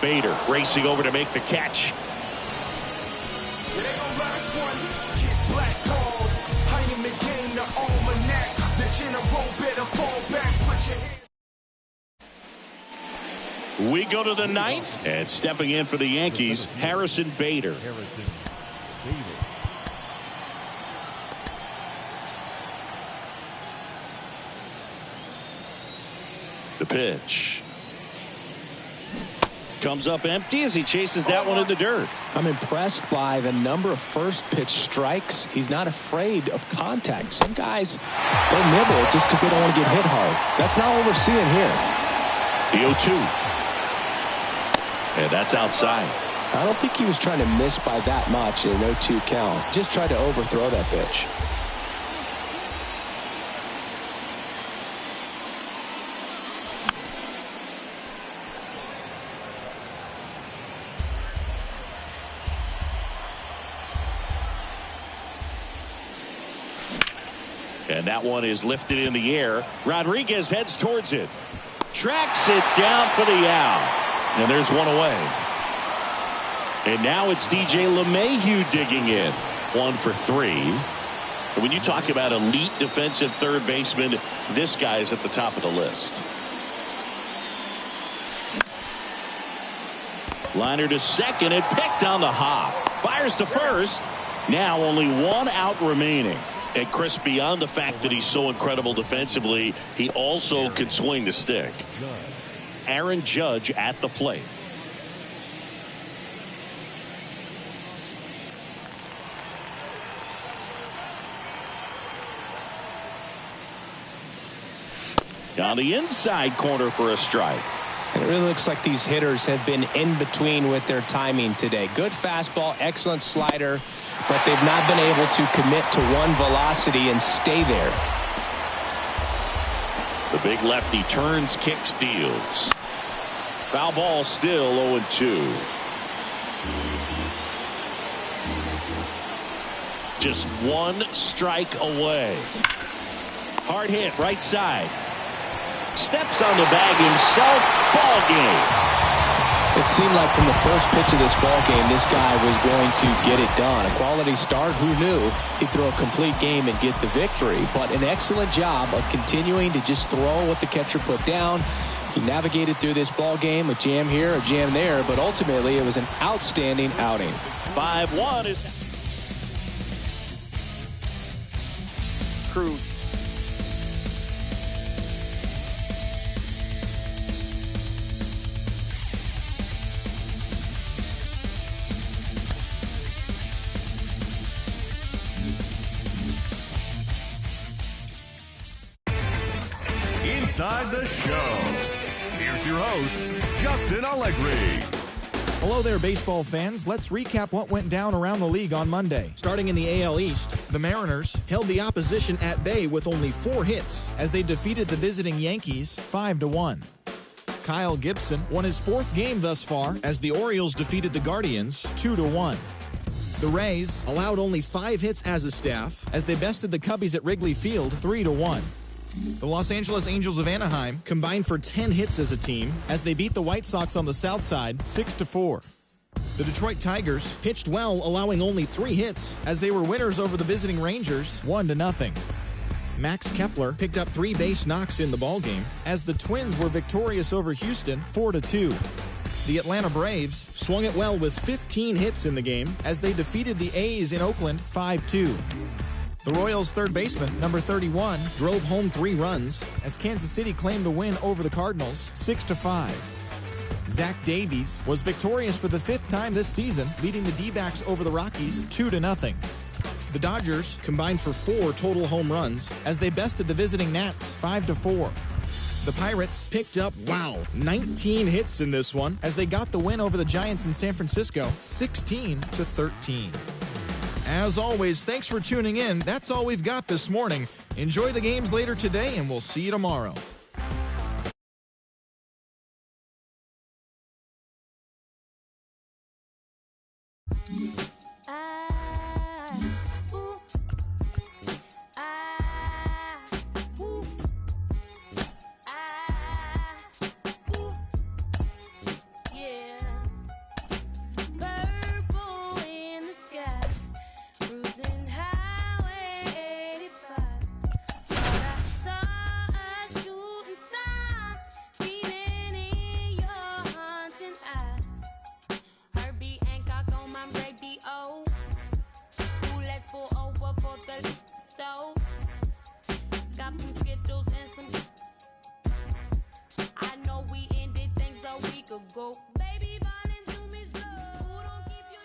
Bader racing over to make the catch. We go to the 9th, and stepping in for the Yankees, Harrison Bader. The pitch comes up empty as he chases that one in the dirt. I'm impressed by the number of first pitch strikes. He's not afraid of contact. Some guys, they nibble just because they don't want to get hit hard. That's not what we're seeing here. The 0-2. And that's outside. I don't think he was trying to miss by that much in an 0-2 count. Just tried to overthrow that pitch. And that one is lifted in the air. Rodriguez heads towards it. Tracks it down for the out. And there's one away. And now it's DJ LeMahieu digging in. 1 for 3. And when you talk about elite defensive third baseman, this guy is at the top of the list. Liner to second and picked on the hop. Fires to first. Now only one out remaining. And Chris, beyond the fact that he's so incredible defensively, he also can swing the stick. Aaron Judge at the plate. Down the inside corner for a strike. And it really looks like these hitters have been in between with their timing today. Good fastball, excellent slider, but they've not been able to commit to one velocity and stay there. The big lefty turns, kicks, deals. Foul ball, still 0-2. Just one strike away. Hard hit, right side. Steps on the bag himself. Ball game. It seemed like from the first pitch of this ball game, this guy was going to get it done. A quality start. Who knew he'd throw a complete game and get the victory? But an excellent job of continuing to just throw what the catcher put down. He navigated through this ball game, a jam here, a jam there, but ultimately it was an outstanding outing. 5-1 is Cruz. Inside the show. Here's your host, Justin Allegri. Hello there, baseball fans. Let's recap what went down around the league on Monday. Starting in the AL East, the Mariners held the opposition at bay with only 4 hits as they defeated the visiting Yankees 5-1. Kyle Gibson won his 4th game thus far as the Orioles defeated the Guardians 2-1. The Rays allowed only 5 hits as a staff as they bested the Cubbies at Wrigley Field 3-1. The Los Angeles Angels of Anaheim combined for 10 hits as a team as they beat the White Sox on the south side 6-4. The Detroit Tigers pitched well, allowing only 3 hits as they were winners over the visiting Rangers 1-0. Max Kepler picked up 3 base knocks in the ballgame as the Twins were victorious over Houston 4-2. The Atlanta Braves swung it well with 15 hits in the game as they defeated the A's in Oakland 5-2. The Royals' third baseman, number 31, drove home 3 runs as Kansas City claimed the win over the Cardinals 6-5. Zach Davies was victorious for the 5th time this season, leading the D-backs over the Rockies 2-0. The Dodgers combined for 4 total home runs as they bested the visiting Nats 5-4. The Pirates picked up, 19 hits in this one as they got the win over the Giants in San Francisco 16-13. As always, thanks for tuning in. That's all we've got this morning. Enjoy the games later today, and we'll see you tomorrow. Go, baby, into me slow. Don't keep your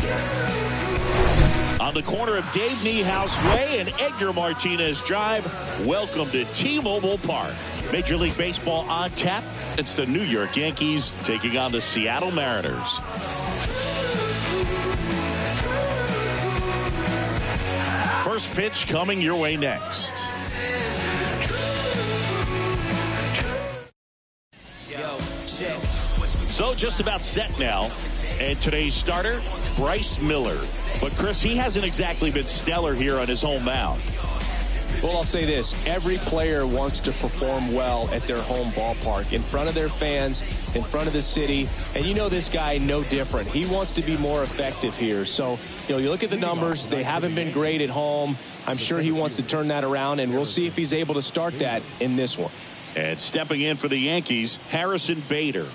love. On the corner of Dave Niehaus Way and Edgar Martinez Drive, welcome to T-Mobile Park. Major League Baseball on tap. It's the New York Yankees taking on the Seattle Mariners. First pitch coming your way next. So just about set now. And today's starter, Bryce Miller. But Chris, he hasn't exactly been stellar here on his home mound. Well, I'll say this. Every player wants to perform well at their home ballpark, in front of their fans, in front of the city. And you know this guy no different. He wants to be more effective here. So, you look at the numbers. They haven't been great at home. I'm sure he wants to turn that around, and we'll see if he's able to start that in this one. And stepping in for the Yankees, Harrison Bader.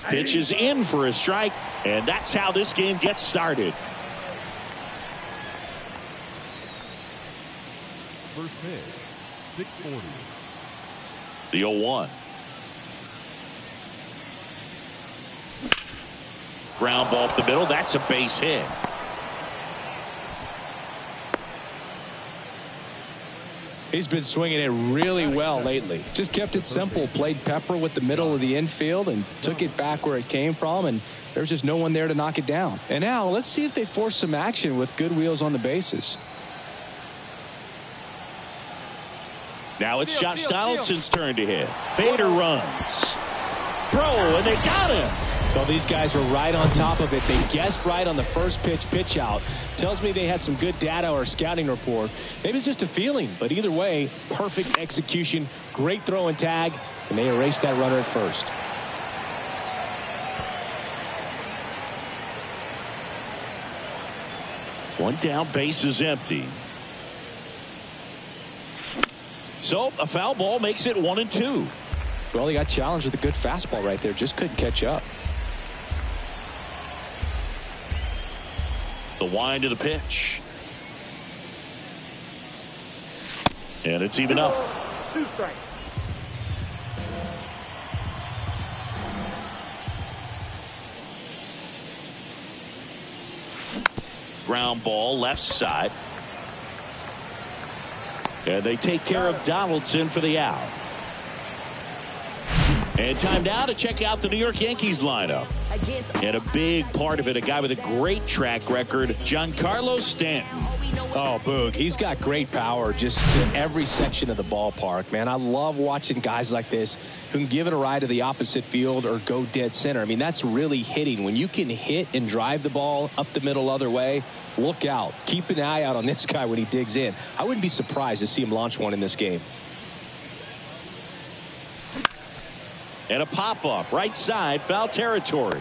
Pitches in for a strike, and that's how this game gets started. First pitch, 640. The 0-1. Ground ball up the middle. That's a base hit. He's been swinging it really well lately. Just kept it simple. Played pepper with the middle of the infield and took it back where it came from, and there's just no one there to knock it down. And now let's see if they force some action with good wheels on the bases. Now it's Josh Donaldson's turn to hit. Bader runs. Throw, and they got him. Well, these guys were right on top of it. They guessed right on the first pitch out. Tells me they had some good data or scouting report. Maybe it's just a feeling, but either way, perfect execution, great throw and tag, and they erased that runner at first. One down, base is empty. So a foul ball makes it 1-2. Well, he got challenged with a good fastball right there. Just couldn't catch up. The wind of the pitch. And it's even up. 2 strikes. Ground ball left side. And they take care of Donaldson for the out. And time now to check out the New York Yankees lineup. And a big part of it, a guy with a great track record, Giancarlo Stanton. Oh, Boog, he's got great power just to every section of the ballpark, man. I love watching guys like this who can give it a ride to the opposite field or go dead center. I mean, that's really hitting. When you can hit and drive the ball up the middle other way, look out. Keep an eye out on this guy when he digs in. I wouldn't be surprised to see him launch one in this game. And a pop-up, right side, foul territory.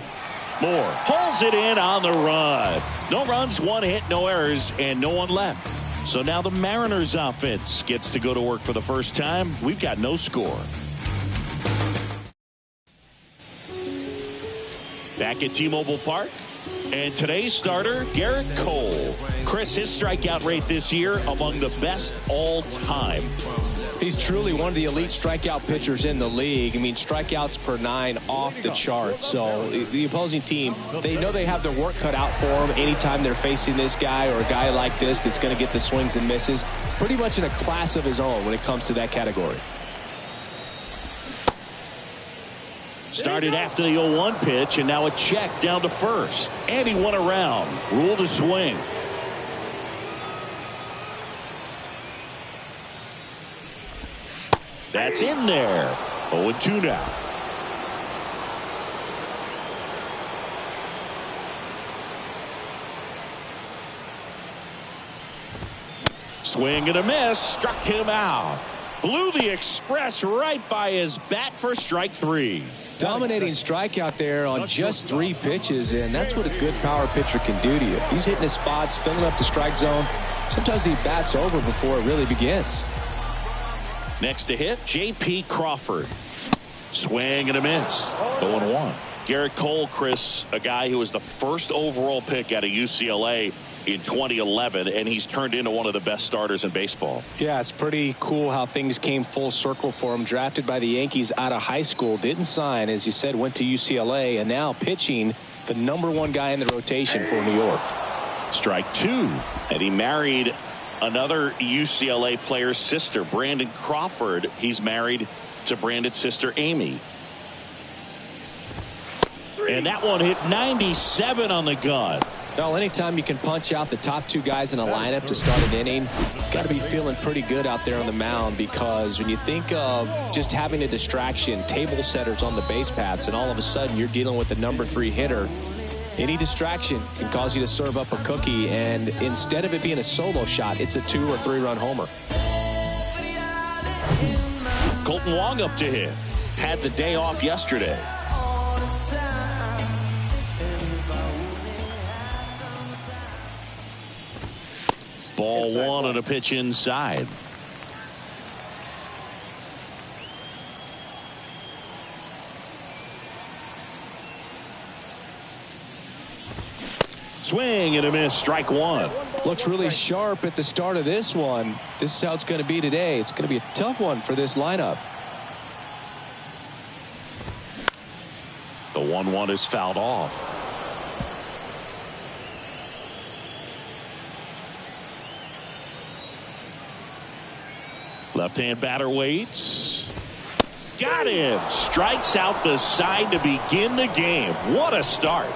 Moore pulls it in on the run. No runs, 1 hit, no errors, and no one left. So now the Mariners offense gets to go to work for the first time. We've got no score. Back at T-Mobile Park. And today's starter, Garrett Cole. Chris, his strikeout rate this year among the best all time. He's truly one of the elite strikeout pitchers in the league. I mean, strikeouts per 9 off the chart. So the opposing team, they know they have their work cut out for them anytime they're facing this guy or a guy like this that's going to get the swings and misses. Pretty much in a class of his own when it comes to that category. Started after the 0-1 pitch, and now a check down to first. And he went around. Ruled a swing. That's in there. 0-2 now. Swing and a miss. Struck him out. Blew the express right by his bat for strike 3. Dominating strikeout there on just 3 pitches, and that's what a good power pitcher can do to you. He's hitting his spots, filling up the strike zone. Sometimes he bats over before it really begins. Next to hit, J.P. Crawford. Swing and a miss. 0-1. Garrett Cole, Chris, a guy who was the first overall pick out of UCLA in 2011, and he's turned into one of the best starters in baseball. Yeah, it's pretty cool how things came full circle for him. Drafted by the Yankees out of high school, didn't sign, as you said, went to UCLA, and now pitching the #1 guy in the rotation for New York. Strike 2. And he married another UCLA player's sister, Brandon Crawford. He's married to Brandon's sister, Amy. And that one hit 97 on the gun. Well, anytime you can punch out the top 2 guys in a lineup to start an inning, got to be feeling pretty good out there on the mound, because when you think of just having a distraction, table setters on the base paths, and all of a sudden you're dealing with the #3 hitter, Any distraction can cause you to serve up a cookie, and instead of it being a solo shot, it's a 2 or 3 run homer. Colton Wong up to hit. Had the day off yesterday. Ball 1 on a pitch inside. Swing and a miss, strike 1. Looks really sharp at the start of this one. This is how it's going to be today. It's going to be a tough one for this lineup. The 1-1 is fouled off. Left-hand batter waits. Got him. Strikes out the side to begin the game. What a start.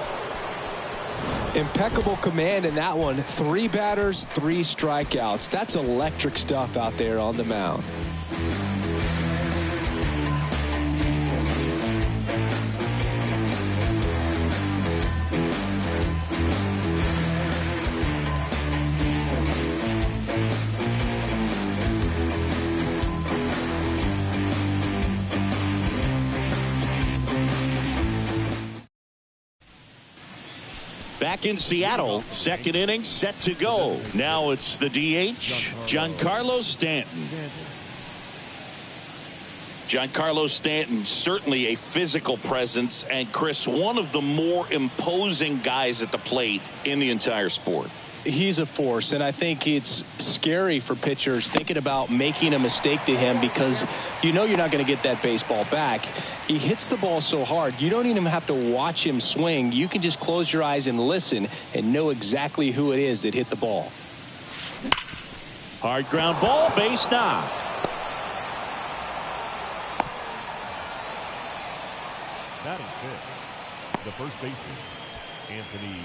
Impeccable command in that one. 3 batters, 3 strikeouts. That's electric stuff out there on the mound. Back in Seattle, second inning set to go. Now it's the DH, Giancarlo Stanton. Giancarlo Stanton, certainly a physical presence, and Chris, one of the more imposing guys at the plate in the entire sport. He's a force, and I think it's scary for pitchers thinking about making a mistake to him because you know you're not going to get that baseball back. He hits the ball so hard, you don't even have to watch him swing. You can just close your eyes and listen and know exactly who it is that hit the ball. Hard ground ball, base knock. Batting fifth, the first baseman, Anthony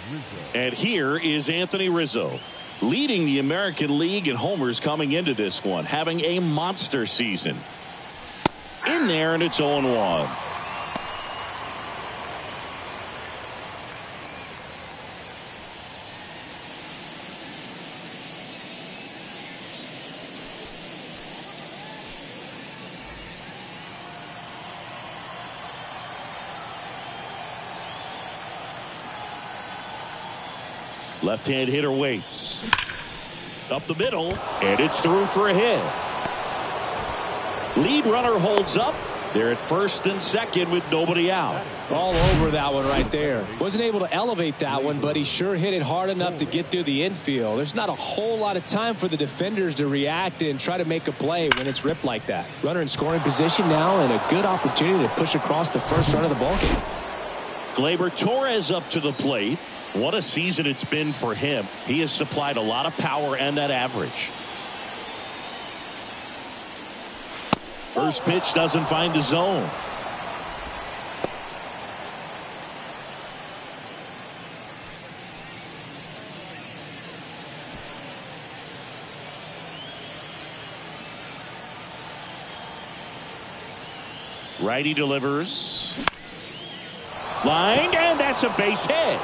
Rizzo. And here is Anthony Rizzo, leading the American League in homers coming into this one, having a monster season. In there, and it's 0-1. Left-hand hitter waits. Up the middle, and it's through for a hit. Lead runner holds up. They're at first and second with nobody out. All over that one right there. Wasn't able to elevate that one, but he sure hit it hard enough to get through the infield. There's not a whole lot of time for the defenders to react and try to make a play when it's ripped like that. Runner in scoring position now, and a good opportunity to push across the first run of the ballgame. Gleyber Torres up to the plate. What a season it's been for him. He has supplied a lot of power and that average. First pitch doesn't find the zone. Righty delivers. Lined, and that's a base hit.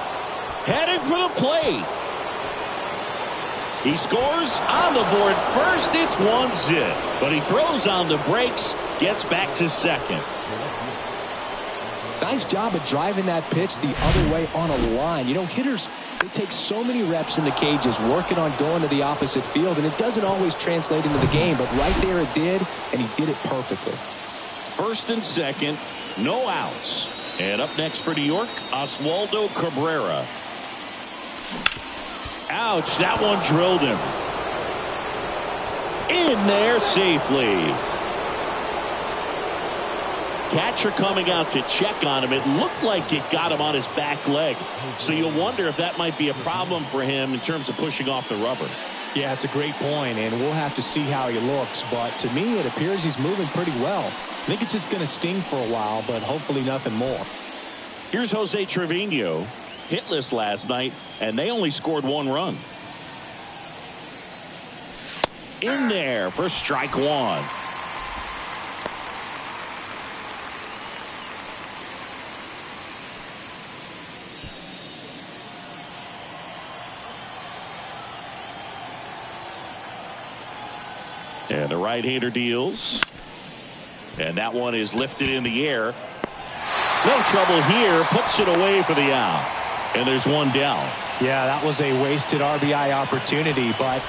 Headed for the plate. He scores on the board first. It's 1-0. But he throws on the brakes, gets back to second. Nice job of driving that pitch the other way on a line. You know, hitters, they take so many reps in the cages working on going to the opposite field, and it doesn't always translate into the game. But right there it did, and he did it perfectly. First and second, no outs. And up next for New York, Oswaldo Cabrera. Ouch, that one drilled him. In there safely. Catcher coming out to check on him. It looked like it got him on his back leg. So you'll wonder if that might be a problem for him in terms of pushing off the rubber. Yeah, it's a great point, and we'll have to see how he looks. But to me, it appears he's moving pretty well. I think it's just going to sting for a while, but hopefully nothing more. Here's Jose Trevino. Hitless last night, and they only scored 1 run. In there for strike 1. And the right-hander deals. And that one is lifted in the air. No trouble here. Puts it away for the out. And there's one down. Yeah, that was a wasted RBI opportunity, but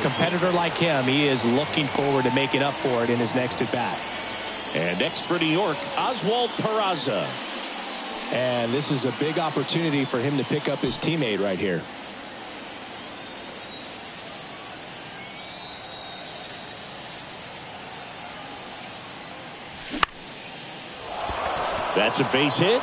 competitor like him, he is looking forward to making up for it in his next at-bat. And next for New York, Oswald Peraza. And this is a big opportunity for him to pick up his teammate right here. That's a base hit.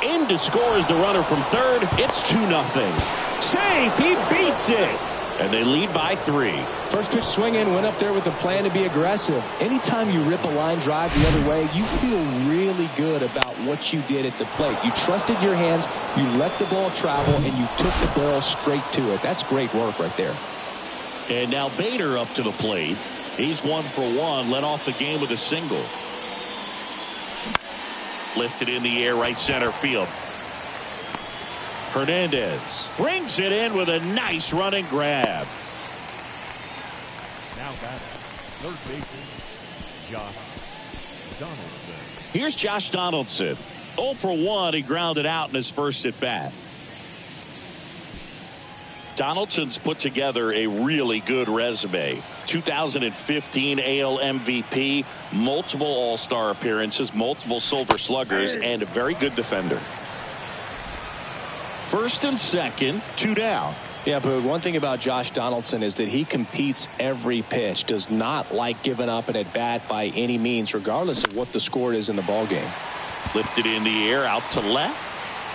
In to score is the runner from third. It's 2-0. Safe. He beats it. And they lead by 3. First pitch swinging, went up there with a plan to be aggressive. Anytime you rip a line drive the other way, you feel really good about what you did at the plate. You trusted your hands, you let the ball travel, and you took the barrel straight to it. That's great work right there. And now Bader up to the plate. He's 1 for 1, led off the game with a single. Lifted in the air, right center field. Hernandez brings it in with a nice running grab. Now batting, third baseman, Josh Donaldson. Here's Josh Donaldson. 0 for 1. He grounded out in his first at bat. Donaldson's put together a really good resume. 2015 AL MVP, multiple All-Star appearances, multiple Silver Sluggers, and a very good defender. First and second, 2 down. Yeah, but one thing about Josh Donaldson is that he competes every pitch, does not like giving up an at-bat by any means, regardless of what the score is in the ballgame. Lifted in the air, out to left.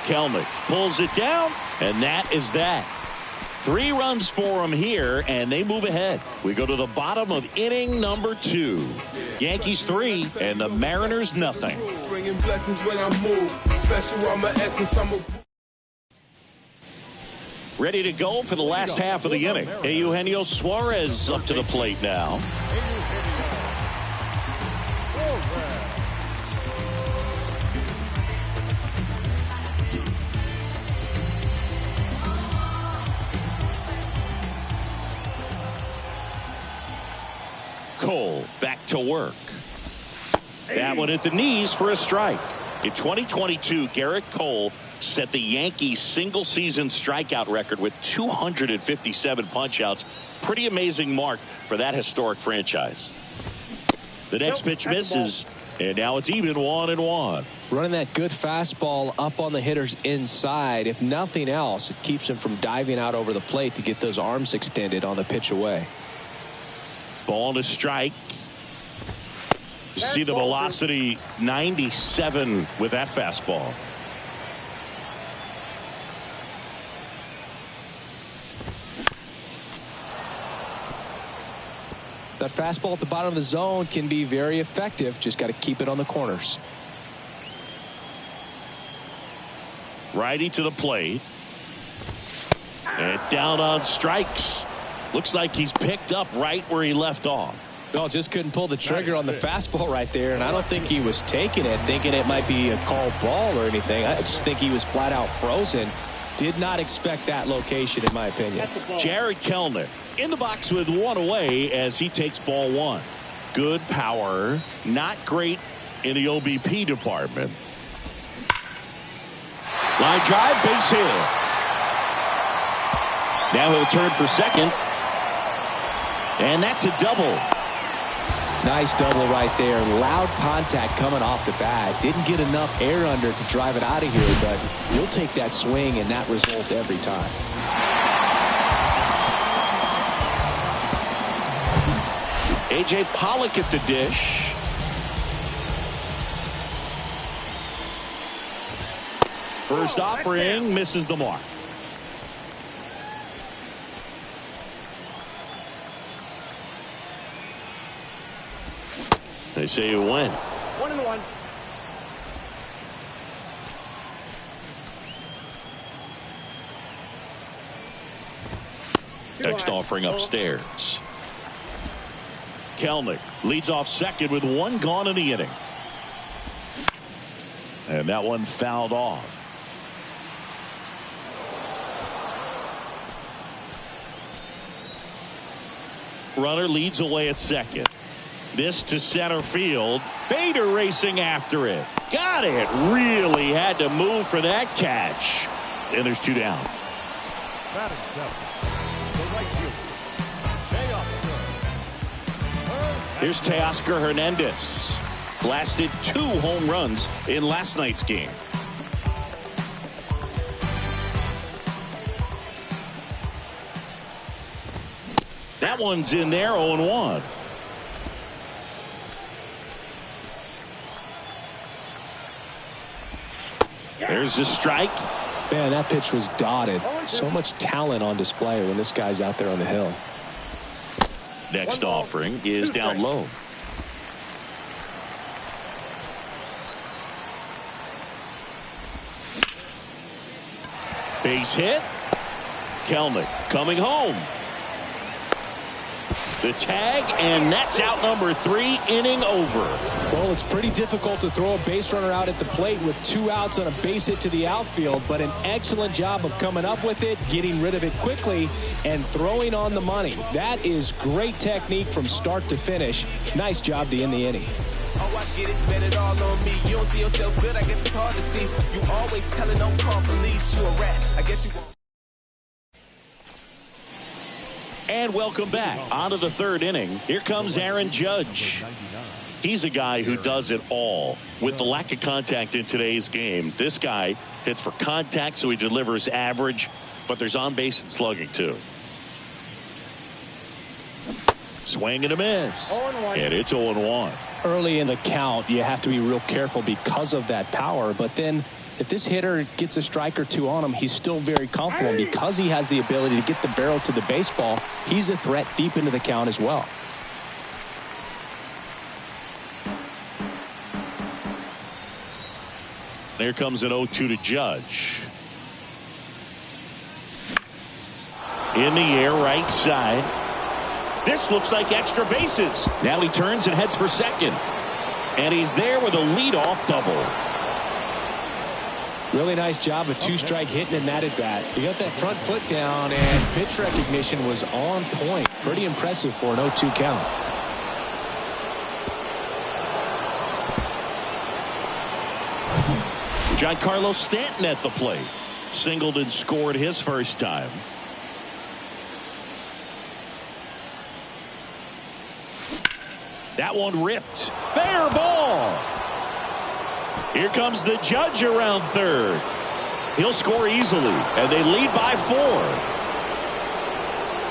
Kelnick pulls it down, and that is that. 3 runs for him here, and they move ahead. We go to the bottom of inning number 2. Yankees 3 and the Mariners nothing. Bringing blessings when I move. Special, I'm an essence. Ready to go for the last half of the inning. Eugenio Suarez up to the plate now. Cole back to work. That one at the knees for a strike. In 2022, Garrett Cole set the Yankees single season strikeout record with 257 punchouts. Pretty amazing mark for that historic franchise. The next pitch misses, and now it's even 1-1. Running that good fastball up on the hitter's inside. If nothing else, it keeps him from diving out over the plate to get those arms extended on the pitch away. Ball to strike. See the velocity, 97 with that fastball. That fastball at the bottom of the zone can be very effective. Just got to keep it on the corners. Righty to the plate. And down on strikes. Looks like he's picked up right where he left off. No, just couldn't pull the trigger on the fastball right there, and I don't think he was taking it, thinking it might be a called ball or anything. I just think he was flat out frozen. Did not expect that location, in my opinion. Jared Kelnick in the box with 1 away as he takes ball 1. Good power, not great in the OBP department. Line drive, base hit. Now he'll turn for second. And that's a double. Nice double right there. Loud contact coming off the bat. Didn't get enough air under to drive it out of here, but you'll take that swing and that result every time. A.J. Pollock at the dish. First offering misses the mark. They say you win. 1-1. Next offering upstairs. Kelnick leads off second with 1 gone in the inning. And that one fouled off. Runner leads away at second. This to center field. Bader racing after it. Got it. Really had to move for that catch. And there's 2 down. Batting seventh, the right fielder. Here's Teoscar Hernandez. Blasted 2 home runs in last night's game. That one's in there, 0-1. There's the strike. Man, that pitch was dotted. So much talent on display when this guy's out there on the hill. Next offering is down low. Base hit. Kelnick coming home. The tag, and that's out number 3, inning over. Well, it's pretty difficult to throw a base runner out at the plate with 2 outs on a base hit to the outfield, but an excellent job of coming up with it, getting rid of it quickly, and throwing on the money. That is great technique from start to finish. Nice job to end the inning. Oh, I get it, bet it all on me. You don't see yourself good, I guess it's hard to see. You always telling don't call police, you a rat. I guess you won't. And welcome back. On to the 3rd inning. Here comes Aaron Judge. He's a guy who does it all. With the lack of contact in today's game, this guy hits for contact, so he delivers average, but there's on base and slugging too. Swing and a miss. And it's 0-1. Early in the count, you have to be real careful because of that power, but then if this hitter gets a strike or 2 on him, he's still very comfortable. And because he has the ability to get the barrel to the baseball, he's a threat deep into the count as well. There comes an 0-2 to Judge. In the air, right side. This looks like extra bases. Now he turns and heads for second. And he's there with a leadoff double. Really nice job of 2-strike hitting in that at bat. He got that front foot down, and pitch recognition was on point. Pretty impressive for an 0-2 count. Giancarlo Stanton at the plate. Singled and scored his first time. That one ripped. Fair ball. Here comes the Judge around third. He'll score easily, and they lead by 4.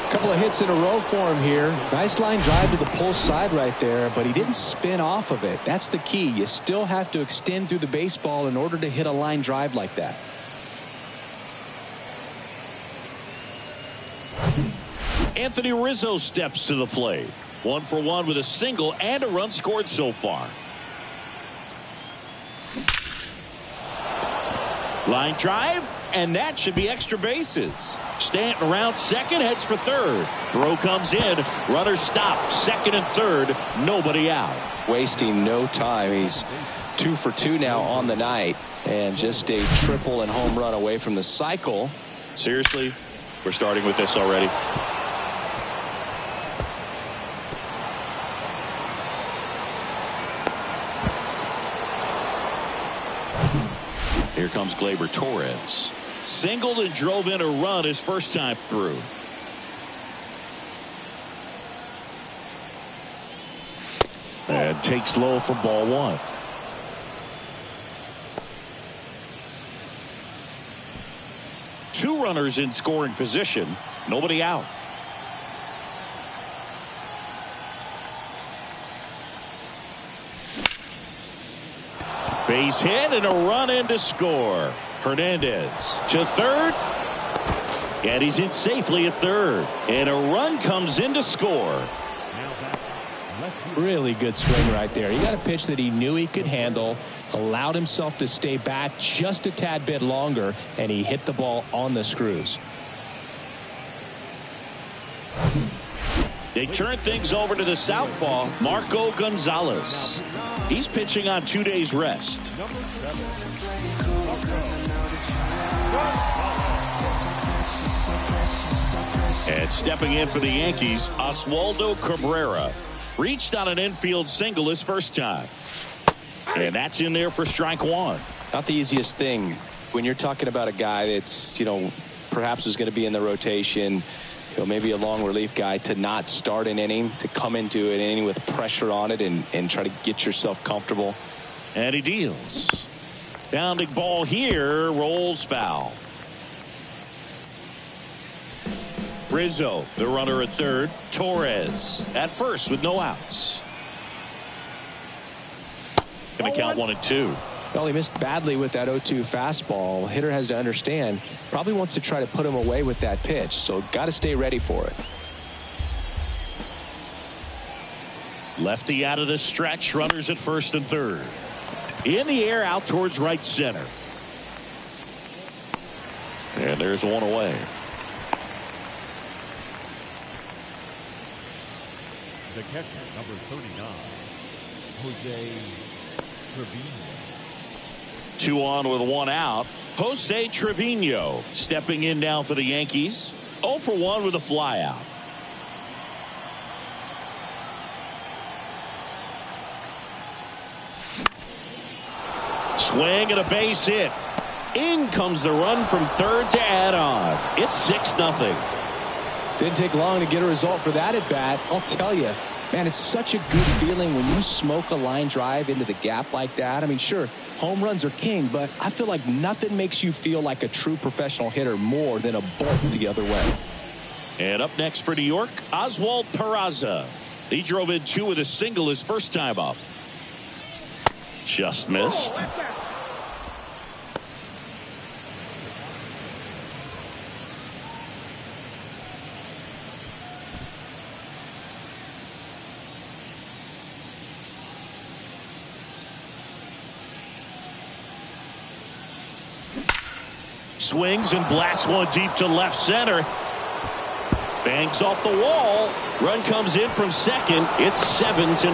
A couple of hits in a row for him here. Nice line drive to the pull side right there, but he didn't spin off of it. That's the key. You still have to extend through the baseball in order to hit a line drive like that. Anthony Rizzo steps to the plate. 1 for 1 with a single and a run scored so far. Line drive, and that should be extra bases. Stanton around second, heads for third. Throw comes in. Runner stopped. Second and third. Nobody out. Wasting no time. He's 2 for 2 now on the night, and just a triple and home run away from the cycle. Seriously, we're starting with this already. Here comes Gleyber Torres. Singled and drove in a run his first time through. And takes low for ball 1. Two runners in scoring position. Nobody out. Base hit and a run in to score. Hernandez to third. And he's in safely at third. And a run comes in to score. Really good swing right there. He got a pitch that he knew he could handle, allowed himself to stay back just a tad bit longer, and he hit the ball on the screws. They turn things over to the southpaw, Marco Gonzalez. He's pitching on 2 days rest. And stepping in for the Yankees, Oswaldo Cabrera reached on an infield single his first time. And that's in there for strike one. Not the easiest thing when you're talking about a guy that's, perhaps is going to be in the rotation, maybe a long relief guy, to not start an inning, to come into an inning with pressure on it and try to get yourself comfortable. And he deals. Bounding ball here, rolls foul. Rizzo, the runner at third. Torres at first with no outs. Going to count 1-2. Well, he missed badly with that 0-2 fastball. Hitter has to understand, probably wants to try to put him away with that pitch, so got to stay ready for it. Lefty out of the stretch, runners at first and third. In the air, out towards right center. And there's one away. The catcher, number 39, Jose Trevino. 2 on with 1 out. Jose Trevino stepping in now for the Yankees. 0 for 1 with a fly out. Swing and a base hit. In comes the run from third to add on. It's 6-0. Didn't take long to get a result for that at bat. I'll tell you, man, it's such a good feeling when you smoke a line drive into the gap like that. I mean, sure, home runs are king, but I feel like nothing makes you feel like a true professional hitter more than a bolt the other way. And up next for New York, Oswald Peraza. He drove in 2 with a single his first time up. Just missed. Swings and blasts one deep to left center. Bangs off the wall. Run comes in from second. It's 7-0.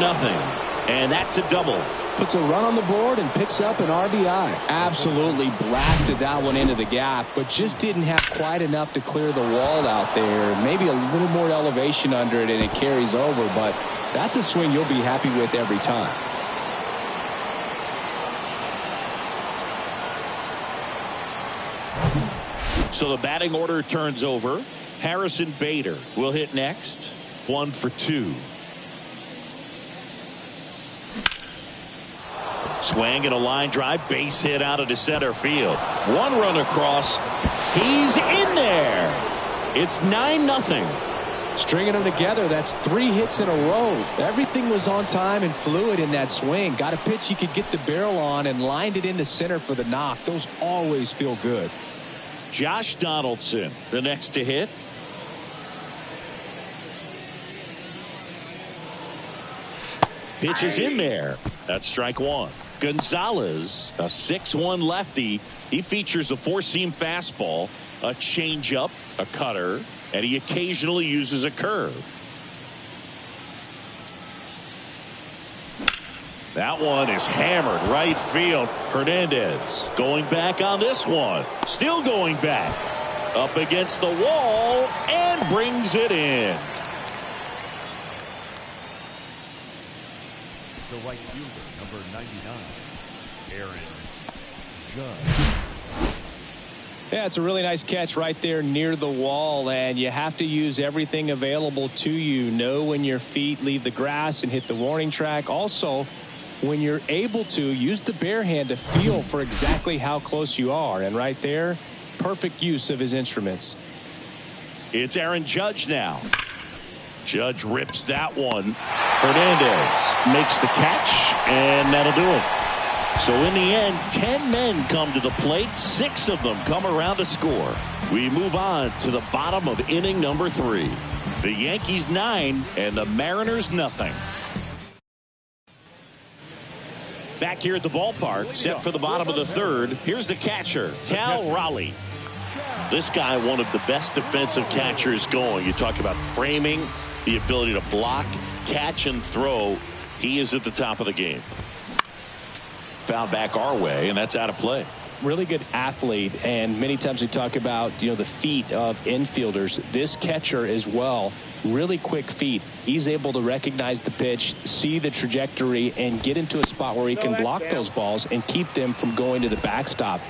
And that's a double. Puts a run on the board and picks up an RBI. Absolutely blasted that one into the gap, but just didn't have quite enough to clear the wall out there. Maybe a little more elevation under it and it carries over, but that's a swing you'll be happy with every time. So the batting order turns over. Harrison Bader will hit next. 1 for 2. Swing and a line drive, base hit out of center field. 1 run across. He's in there. It's 9-0. Stringing them together, that's 3 hits in a row. Everything was on time and fluid in that swing. Got a pitch he could get the barrel on and lined it into center for the knock. Those always feel good. Josh Donaldson, the next to hit. Pitch is in there. That's strike 1. Gonzalez, a 6-1 lefty. He features a 4-seam fastball, a changeup, a cutter, and he occasionally uses a curve. That one is hammered right field. Hernandez going back on this one. Still going back. Up against the wall and brings it in. The right fielder, number 99, Aaron Judge. Yeah, it's a really nice catch right there near the wall, and you have to use everything available to you. Know when your feet leave the grass and hit the warning track. Also, when you're able to, use the bare hand to feel for exactly how close you are. And right there, perfect use of his instruments. It's Aaron Judge now. Judge rips that one. Hernandez makes the catch, and that'll do it. So in the end, 10 men come to the plate. 6 of them come around to score. We move on to the bottom of inning number 3. The Yankees 9 and the Mariners nothing. Back here at the ballpark, set for the bottom of the 3rd. Here's the catcher, Cal Raleigh. This guy, one of the best defensive catchers going. You talk about framing, the ability to block, catch, and throw. He is at the top of the game. Foul back our way, and that's out of play. really good athlete, and many times we talk about, the feet of infielders. This catcher as well, really quick feet. He's able to recognize the pitch, see the trajectory, and get into a spot where he can block those balls and keep them from going to the backstop.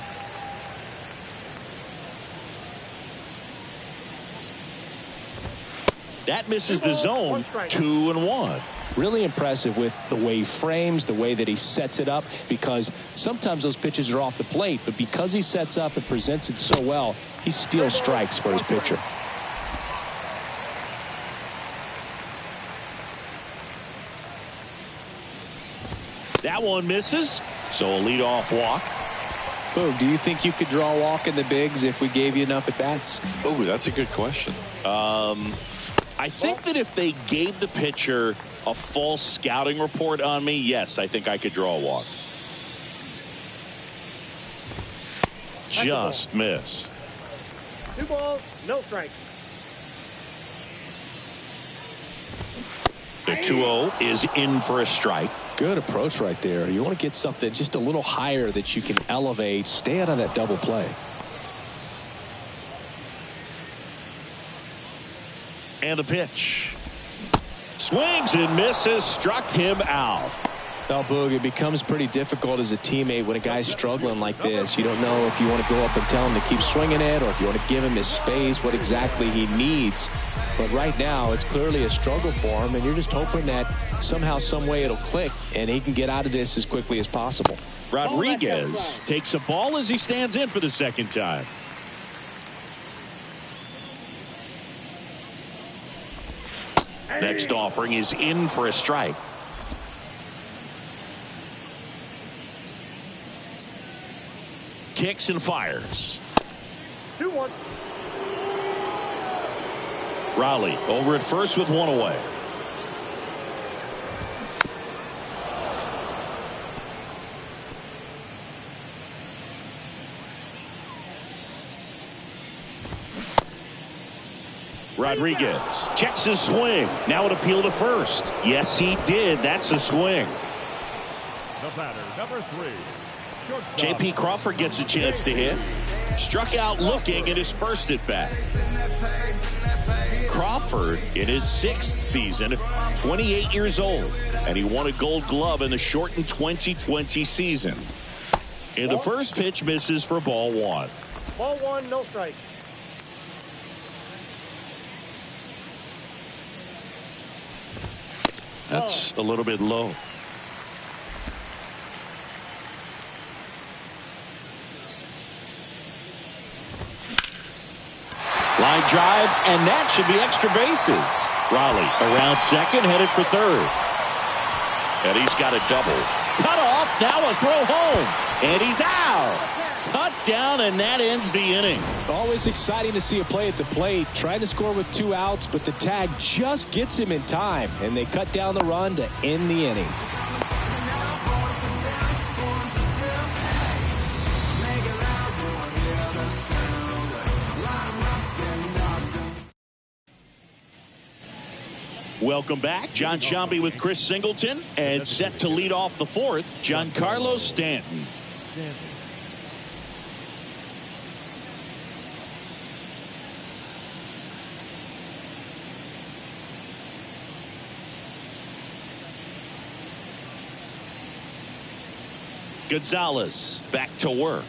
That misses the zone. 2-1. Really impressive with the way he frames, the way that he sets it up, because sometimes those pitches are off the plate, but because he sets up and presents it so well, he steals strikes for his pitcher. That one misses, so a leadoff walk. Boog, do you think you could draw a walk in the bigs if we gave you enough at-bats? Oh, that's a good question. I think that if they gave the pitcher a false scouting report on me, yes, I think I could draw a walk. Just missed. 2 balls, no strikes. The 2-0 is in for a strike. Good approach right there. You want to get something just a little higher that you can elevate. Stay out of that double play. And the pitch. Swings and misses. Struck him out. Well, Boog, it becomes pretty difficult as a teammate when a guy's struggling like this. You don't know if you want to go up and tell him to keep swinging it, or if you want to give him his space, what exactly he needs. But right now, it's clearly a struggle for him, and you're just hoping that somehow, some way it'll click, and he can get out of this as quickly as possible. Rodriguez takes a ball as he stands in for the second time. Next offering is in for a strike. Kicks and fires. 2-1. Raleigh over at first with one away. Rodriguez checks his swing. Now an appeal to first. Yes, he did. That's a swing. The batter, number 3. J.P. Crawford gets a chance to hit. Struck out looking at his first at bat. Crawford in his 6th season, 28 years old, and he won a Gold Glove in the shortened 2020 season. And the first pitch misses for ball 1. Ball 1, no strike. That's a little bit low. Line drive, and that should be extra bases. Raleigh around second, headed for third. And he's got a double. Cut off, now a throw home. And he's out. Cut down, and that ends the inning. Always exciting to see a play at the plate. Trying to score with 2 outs, but the tag just gets him in time, and they cut down the run to end the inning. Welcome back. John Sciambi with Chris Singleton, and set to lead off the 4th, Giancarlo Stanton. Gonzalez back to work.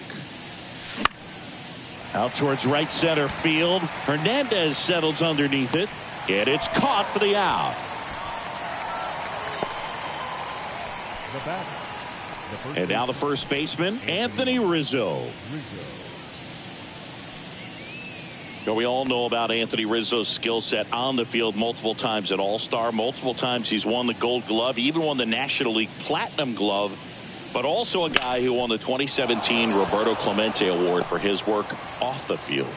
Out towards right center field. Hernandez settles underneath it. And it's caught for the out. And now the first baseman, Anthony Rizzo. Now, we all know about Anthony Rizzo's skill set on the field. Multiple times an All-Star. Multiple times he's won the Gold Glove. He even won the National League Platinum Glove. But also a guy who won the 2017 Roberto Clemente Award for his work off the field.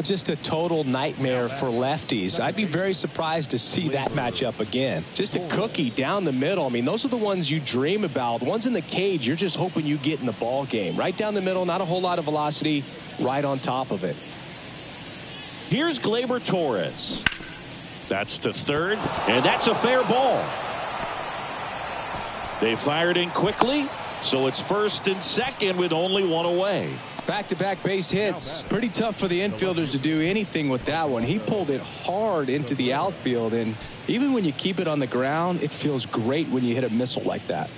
Just a total nightmare for lefties. I'd be very surprised to see that matchup again. Just a cookie down the middle. I mean, those are the ones you dream about. The ones in the cage, you're just hoping you get in the ball game. Right down the middle, not a whole lot of velocity, right on top of it. Here's Gleyber Torres. That's to third, and that's a fair ball. They fired in quickly, so it's first and second with only one away. Back-to-back base hits. Pretty tough for the infielders to do anything with that one. He pulled it hard into the outfield, and even when you keep it on the ground, it feels great when you hit a missile like that.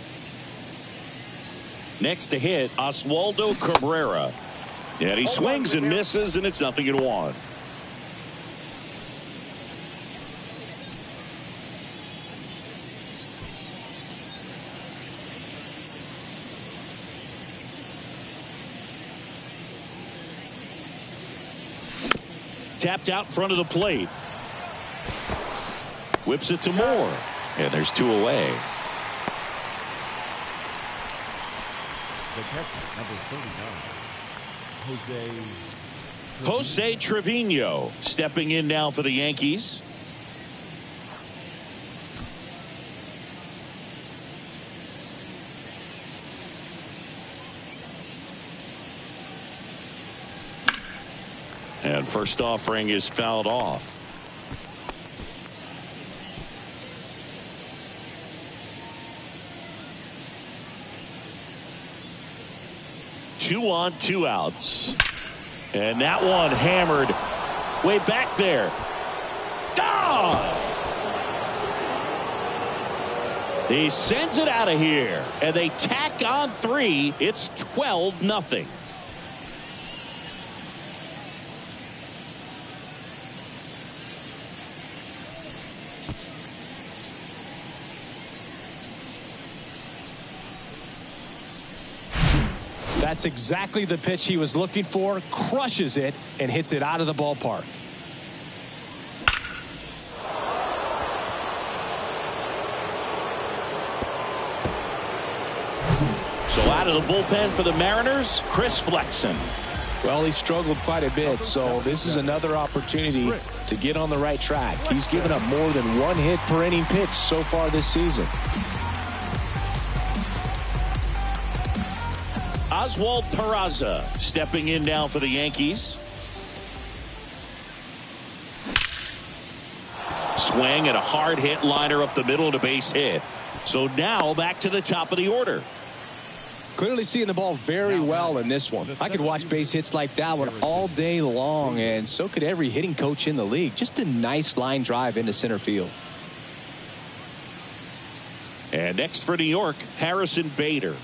Next to hit, Oswaldo Cabrera. And he swings and misses, and it's 0-1. Tapped out in front of the plate. Whips it to Moore. And there's 2 away. The catcher, number 39, Jose Trevino stepping in now for the Yankees. And first offering is fouled off. Two on, 2 outs. And that one hammered way back there. Gone! He sends it out of here. And they tack on 3. It's 12-0. That's exactly the pitch he was looking for. Crushes it and hits it out of the ballpark. So out of the bullpen for the Mariners, Chris Flexen. Well, he struggled quite a bit, so this is another opportunity to get on the right track. He's given up more than 1 hit per inning pitch so far this season. Oswald Peraza stepping in now for the Yankees. Swing and a hard hit liner up the middle and a base hit. So now back to the top of the order. Clearly seeing the ball very well in this one. I could watch base hits like that one all day long, and so could every hitting coach in the league. Just a nice line drive into center field. And next for New York, Harrison Bader.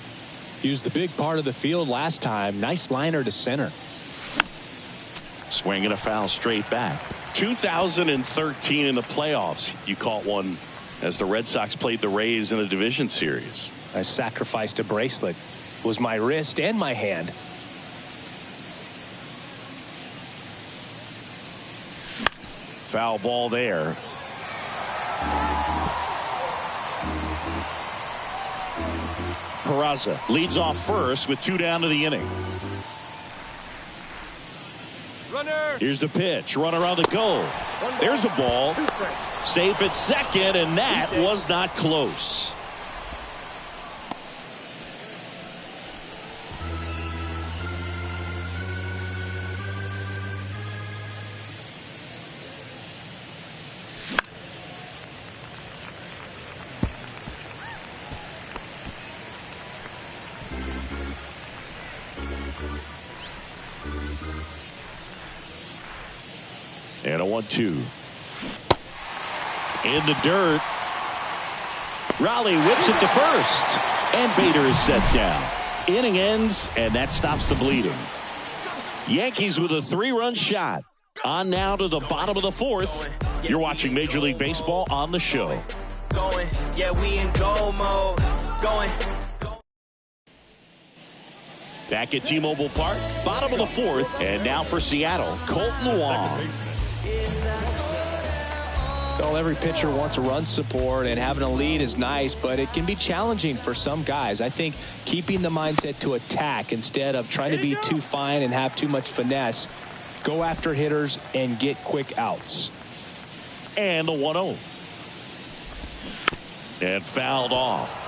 He was the big part of the field last time. Nice liner to center. Swing and a foul straight back. 2013 in the playoffs. You caught one as the Red Sox played the Rays in the division series. I sacrificed a bracelet. It was my wrist and my hand. Foul ball there. Peraza leads off first with 2 down to the inning. Runner. Here's the pitch. Runner on the go. There's a ball. Safe at second, and that was not close. And a 1-2. In the dirt. Raleigh whips it to first. And Bader is set down. Inning ends, and that stops the bleeding. Yankees with a 3-run shot. On now to the bottom of the 4th. You're watching Major League Baseball on the show. Going, yeah, we in goal mode. Going. Back at T-Mobile Park, bottom of the 4th, and now for Seattle, Colton Wong. Well, every pitcher wants a run support, and having a lead is nice, but it can be challenging for some guys. I think keeping the mindset to attack instead of trying to be too fine and have too much finesse, go after hitters and get quick outs. And the 1-0. And fouled off.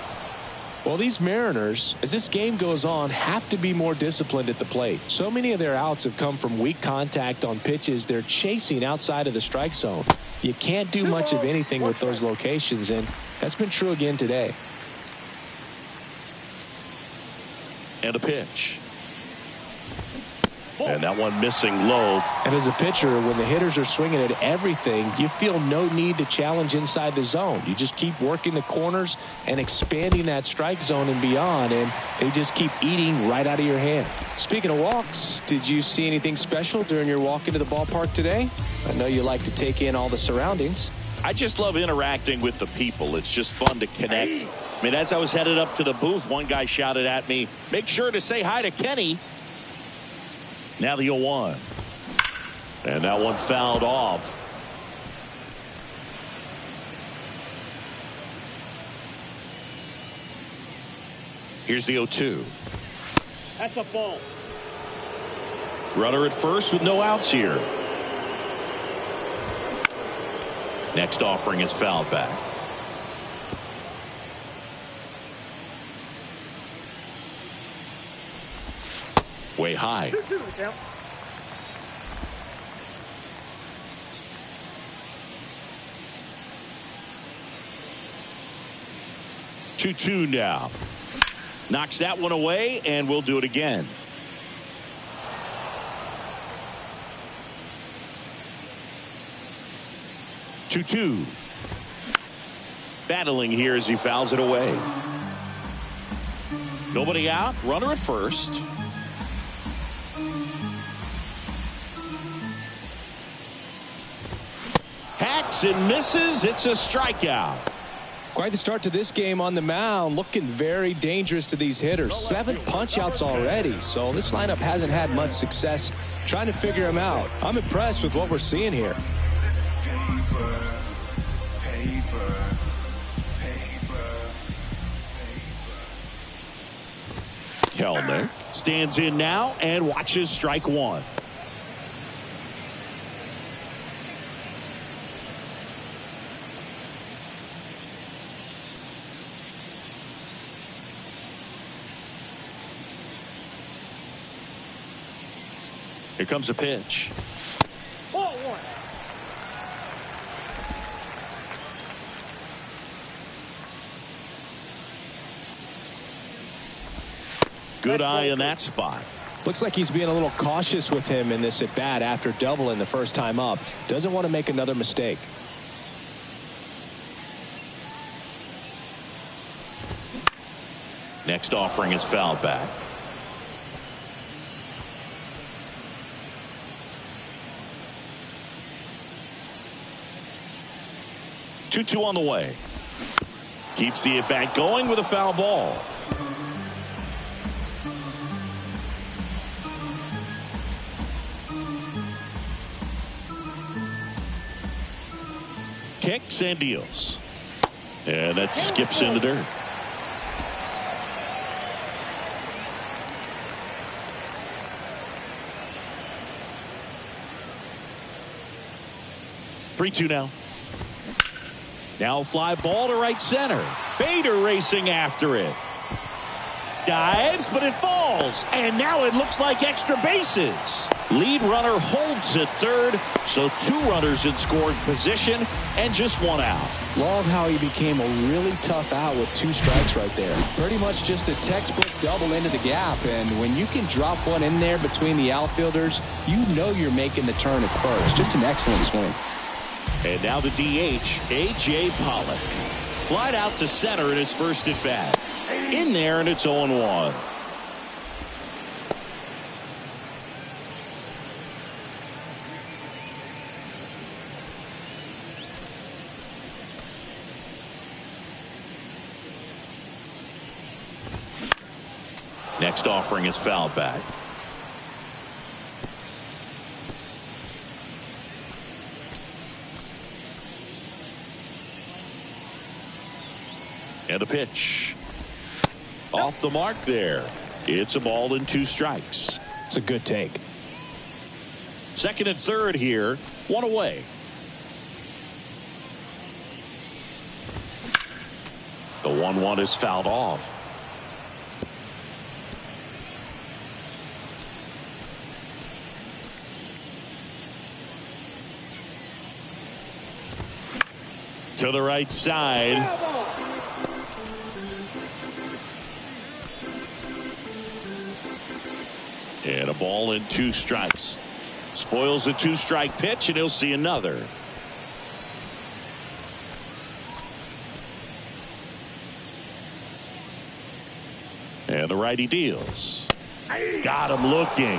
Well, these Mariners, as this game goes on, have to be more disciplined at the plate. So many of their outs have come from weak contact on pitches they're chasing outside of the strike zone. You can't do much of anything with those locations, and that's been true again today. And a pitch. And that one missing low. And as a pitcher, when the hitters are swinging at everything, you feel no need to challenge inside the zone. You just keep working the corners and expanding that strike zone and beyond, and they just keep eating right out of your hand. Speaking of walks, did you see anything special during your walk into the ballpark today? I know you like to take in all the surroundings. I just love interacting with the people. It's just fun to connect. I mean, as I was headed up to the booth, one guy shouted at me, "Make sure to say hi to Kenny." Now the 0-1. And that one fouled off. Here's the 0-2. That's a ball. Runner at first with no outs here. Next offering is fouled back. Way high. 2-2 count. Two now. Knocks that one away, and we'll do it again. Two. Battling here as he fouls it away. Nobody out. Runner at first. Hacks and misses. It's a strikeout. Quite the start to this game on the mound. Looking very dangerous to these hitters. 7 punch-outs already. So this lineup hasn't had much success trying to figure him out. I'm impressed with what we're seeing here. Kellner stands in now and watches strike one. Here comes a pitch. Ball one. Good eye in that spot. Looks like he's being a little cautious with him in this at bat after doubling the first time up. Doesn't want to make another mistake. Next offering is fouled back. Two on the way. Keeps the at bat going with a foul ball. Kicks and deals. And that skips into dirt. Three-two now. Now fly ball to right center. Bader racing after it. Dives, but it falls. And now it looks like extra bases. Lead runner holds at third. So 2 runners in scoring position and just 1 out. Love how he became a really tough out with 2 strikes right there. Pretty much just a textbook double into the gap. And when you can drop one in there between the outfielders, you know you're making the turn at first. Just an excellent swing. And now the DH, A.J. Pollock. Flied out to center in his first at bat. In there, and it's 0-1. Next offering is fouled back. And a pitch. Off the mark there. It's a ball and 2 strikes. It's a good take. Second and third here. 1 away. The 1-1 is fouled off. To the right side. Ball and 2 strikes. Spoils the 2-strike pitch, and he'll see another. And the righty deals. Got him looking.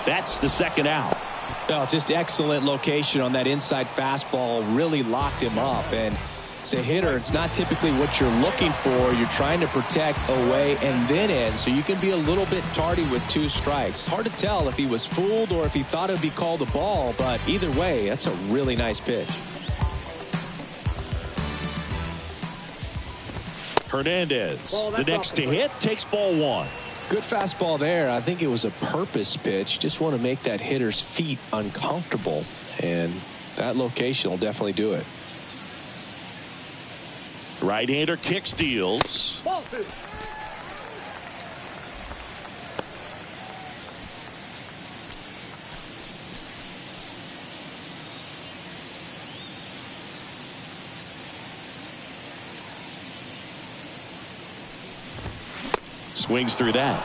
That's the second out. Well, just excellent location on that inside fastball. Really locked him up. And as a hitter, it's not typically what you're looking for. You're trying to protect away and then in, so you can be a little bit tardy with 2 strikes. Hard to tell if he was fooled or if he thought it would be called a ball, but either way, that's a really nice pitch. Hernandez, the next to hit, takes ball 1. Good fastball there. I think it was a purpose pitch. Just want to make that hitter's feet uncomfortable, and that location will definitely do it. Right-hander kicks, deals. Ball 2. Swings through that.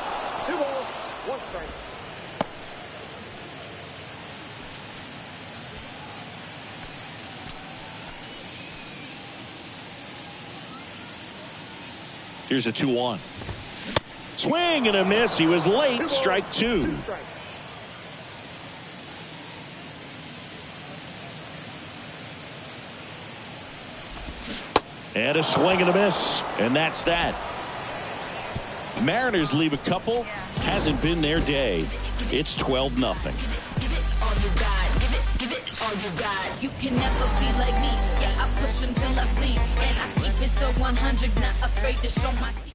2 balls, 1 strike. Here's a 2-1. Swing and a miss. He was late. Strike 2. And a swing and a miss. And that's that. Mariners leave a couple. Hasn't been their day. It's 12-0. You can never be like me. Yeah, I push until I bleed. And I keep it so 100, not afraid to show my teeth.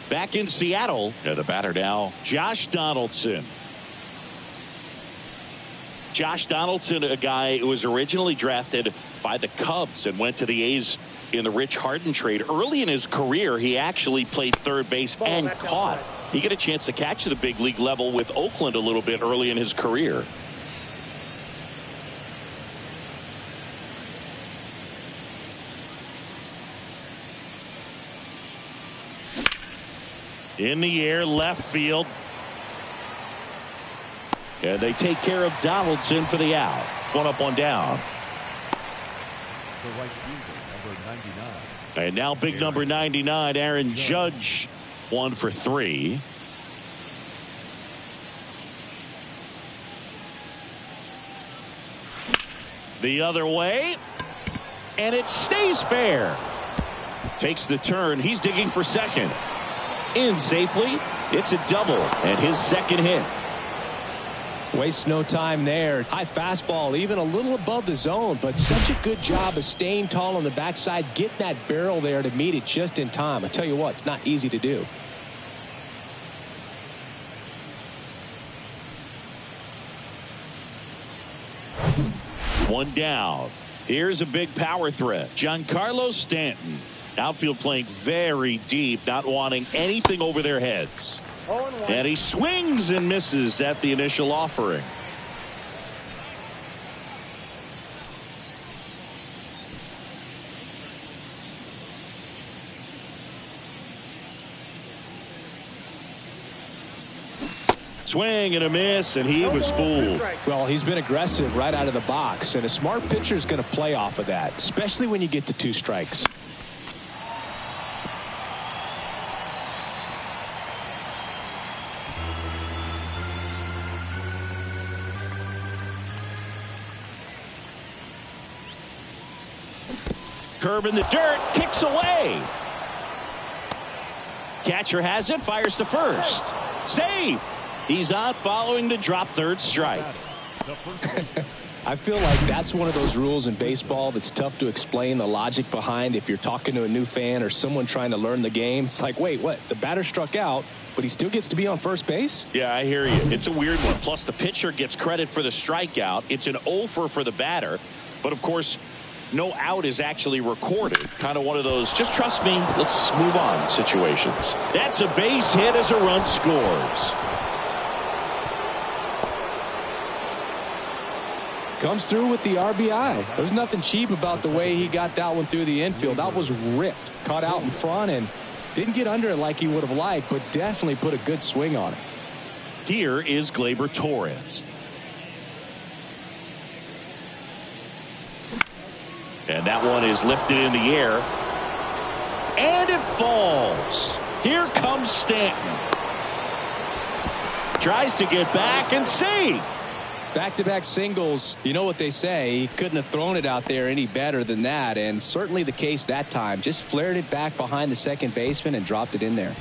Back in Seattle, and the batter now, Josh Donaldson. Josh Donaldson, a guy who was originally drafted by the Cubs and went to the A's in the Rich Harden trade. Early in his career, he actually played third base and caught. He got a chance to catch the big league level with Oakland a little bit early in his career. In the air, left field. And they take care of Donaldson for the out. 1 up, 1 down. The right fielder, number 99. And now big number 99, Aaron Judge, 1 for 3. The other way. And it stays fair. Takes the turn. He's digging for second. In safely. It's a double. And his second hit. Wastes no time there. High fastball, even a little above the zone, but such a good job of staying tall on the backside, getting that barrel there to meet it just in time. I tell you what, it's not easy to do. One down. Here's a big power threat. Giancarlo Stanton. Outfield playing very deep, not wanting anything over their heads. And he swings and misses at the initial offering. Swing and a miss, and he was fooled. Well, he's been aggressive right out of the box, and a smart pitcher is going to play off of that, especially when you get to 2 strikes. Curve in the dirt, kicks away. Catcher has it, fires to first. Save. He's out following the drop third strike. I feel like that's one of those rules in baseball that's tough to explain the logic behind if you're talking to a new fan or someone trying to learn the game. It's like, wait, what? The batter struck out, but he still gets to be on first base? Yeah, I hear you. It's a weird one. Plus, the pitcher gets credit for the strikeout. It's an offer for the batter. But, of course, no out is actually recorded. Kind of one of those, just trust me, let's move on situations. That's a base hit as a run scores. Comes through with the RBI. There's nothing cheap about the way he got that one through the infield. That was ripped. Caught out in front, and Didn't get under it like he would have liked, but definitely put a good swing on it. Here is Gleyber Torres. And that one is lifted in the air. And it falls. Here comes Stanton. Tries to get back and save. Back-to-back singles. You know what they say. He couldn't have thrown it out there any better than that. And certainly the case that time. Just flared it back behind the second baseman and dropped it in there.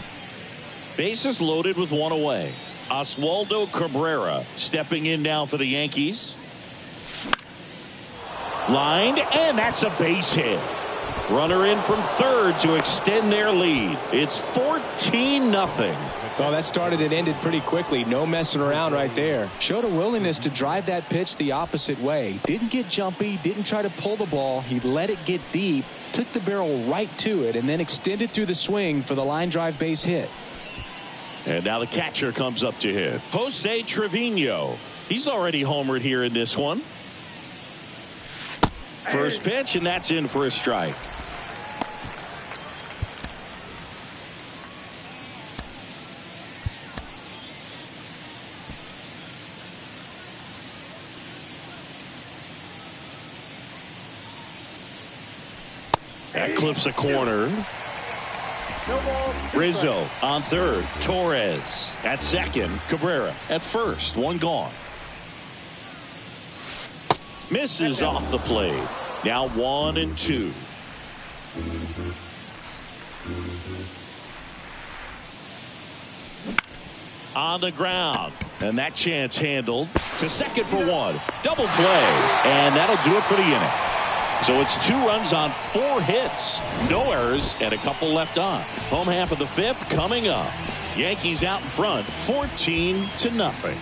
Bases loaded with one away. Oswaldo Cabrera stepping in now for the Yankees. Lined, and that's a base hit. Runner in from third to extend their lead. It's 14-0. Well, that started and ended pretty quickly. No messing around right there. Showed a willingness to drive that pitch the opposite way. Didn't get jumpy, didn't try to pull the ball. He let it get deep, took the barrel right to it, and then extended through the swing for the line drive base hit. And now the catcher comes up to hit. Jose Trevino. He's already homered here in this one. First pitch, and that's in for a strike. That clips a corner. Rizzo on third. Torres at second. Cabrera at first. One gone. Misses off the plate. Now 1-2. On the ground. And that chance handled. To second for one. Double play. And that'll do it for the inning. So it's 2 runs on 4 hits. No errors and a couple left on. Home half of the 5th coming up. Yankees out in front 14-0.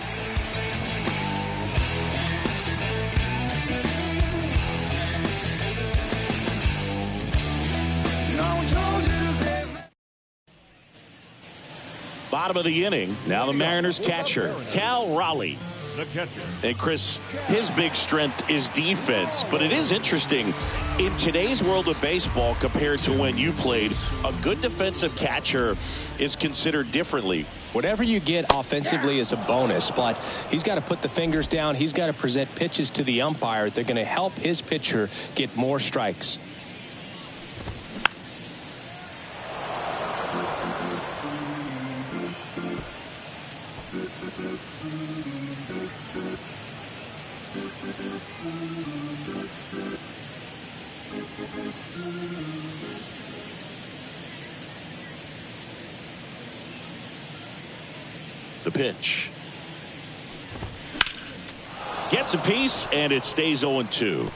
Bottom of the inning. Now the Mariners catcher, Cal Raleigh. The catcher. And Chris, his big strength is defense, but it is interesting in today's world of baseball compared to when you played. A good defensive catcher is considered differently. Whatever you get offensively is a bonus, but he's got to put the fingers down. He's got to present pitches to the umpire. They're going to help his pitcher get more strikes. The pitch. Gets a piece, and it stays 0-2.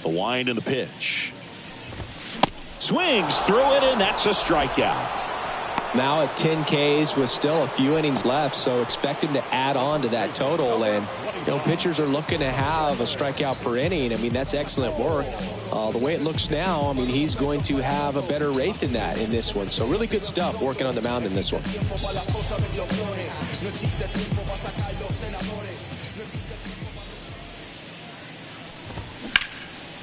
The wind and the pitch. Swings through it, and that's a strikeout. Now at 10 Ks with still a few innings left, so expect him to add on to that total. And pitchers are looking to have a strikeout per inning. I mean, that's excellent work. The way it looks now, I mean, he's going to have a better rate than that in this one. So really good stuff working on the mound in this one.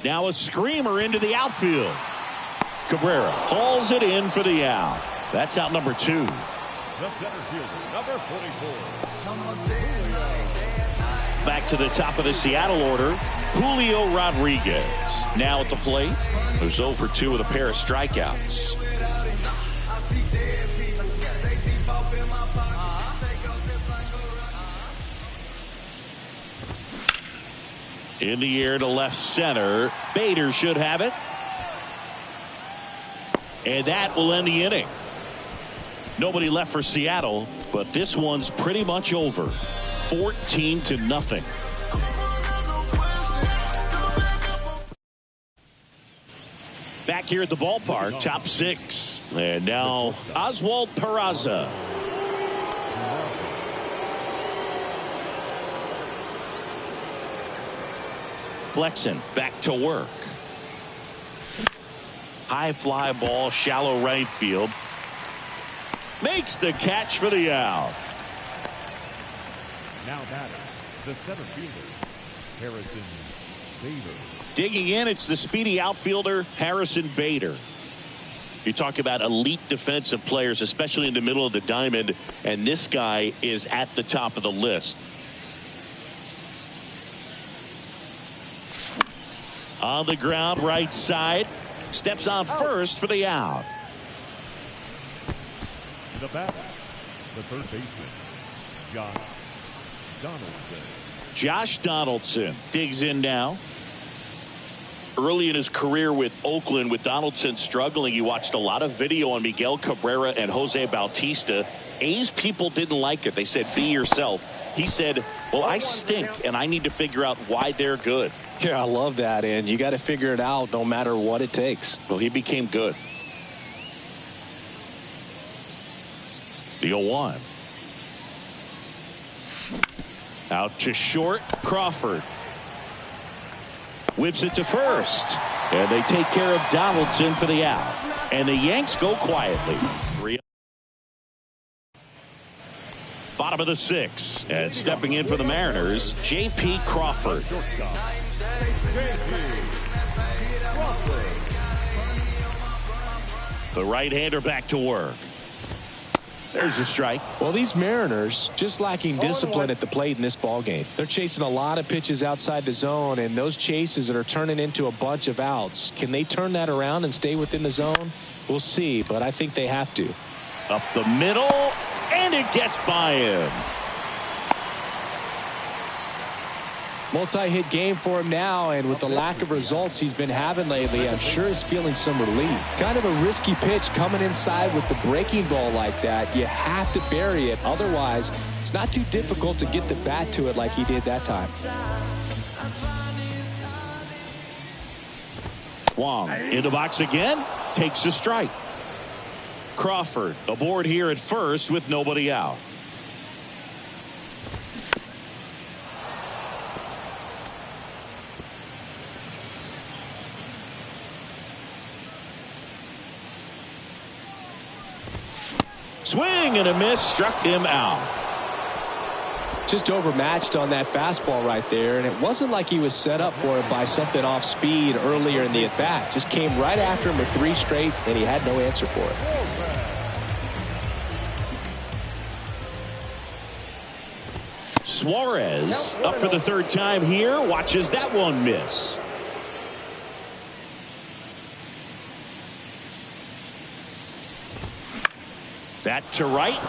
Now a screamer into the outfield. Cabrera hauls it in for the out. That's out number 2. The center fielder, number 44. Back to the top of the Seattle order, Julio Rodriguez. Now at the plate, who's 0 for 2 with a pair of strikeouts. In the air to left center. Bader should have it. And that will end the inning. Nobody left for Seattle, but this one's pretty much over. 14-0. Back here at the ballpark, top 6. And now Oswald Peraza. Flexen back to work. High fly ball, shallow right field. Makes the catch for the out. Now batting, the center fielder, Harrison Bader. Digging in, it's the speedy outfielder, Harrison Bader. You talk about elite defensive players, especially in the middle of the diamond, and this guy is at the top of the list. On the ground, right side. Steps on first for the out. The batter, the third baseman, Josh Donaldson. Josh Donaldson digs in now. Early in his career with Oakland, with Donaldson struggling, you watched a lot of video on Miguel Cabrera and Jose Bautista. A's people didn't like it. They said, be yourself. He said, well, I stink, and I need to figure out why they're good. Yeah, I love that, and you got to figure it out no matter what it takes. Well, he became good. The 0-1. Out to short, Crawford. Whips it to first. And they take care of Donaldson for the out. And the Yanks go quietly. Bottom of the 6th. And stepping in for the Mariners, J.P. Crawford. The right-hander back to work. There's a strike. Well, these Mariners just lacking discipline at the plate in this ball game. They're chasing a lot of pitches outside the zone, and those chases that are turning into a bunch of outs. Can they turn that around and stay within the zone? We'll see, but I think they have to. Up the middle, and it gets by him. Multi-hit game for him now, and with the lack of results he's been having lately, I'm sure he's feeling some relief. Kind of a risky pitch coming inside with the breaking ball like that. You have to bury it. Otherwise, it's not too difficult to get the bat to it like he did that time. Wong in the box again, takes a strike. Crawford aboard here at first with nobody out. Swing and a miss, struck him out. Just overmatched on that fastball right there, and it wasn't like he was set up for it by something off speed earlier in the at-bat. Just came right after him with 3 straight, and he had no answer for it. Suarez up for the 3rd time here, watches that one miss. That to right.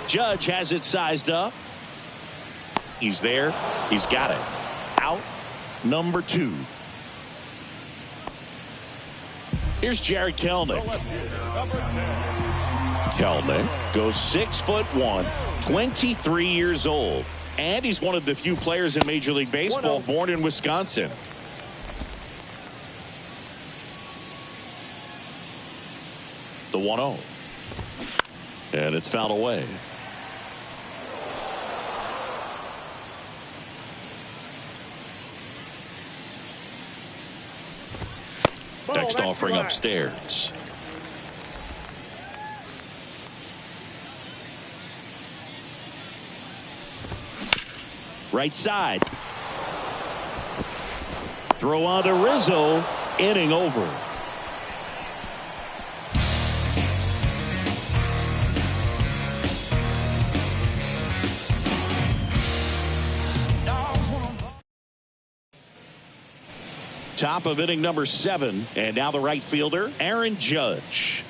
Judge has it sized up. He's there. He's got it. Out number 2. Here's Jared Kelenic. Kelenic goes 6'1", 23 years old. And he's one of the few players in Major League Baseball born in Wisconsin. The 1-0. And it's fouled away. Next offering upstairs. Right side. Throw on to Rizzo. Inning over. Top of inning number 7, and now the right fielder, Aaron Judge.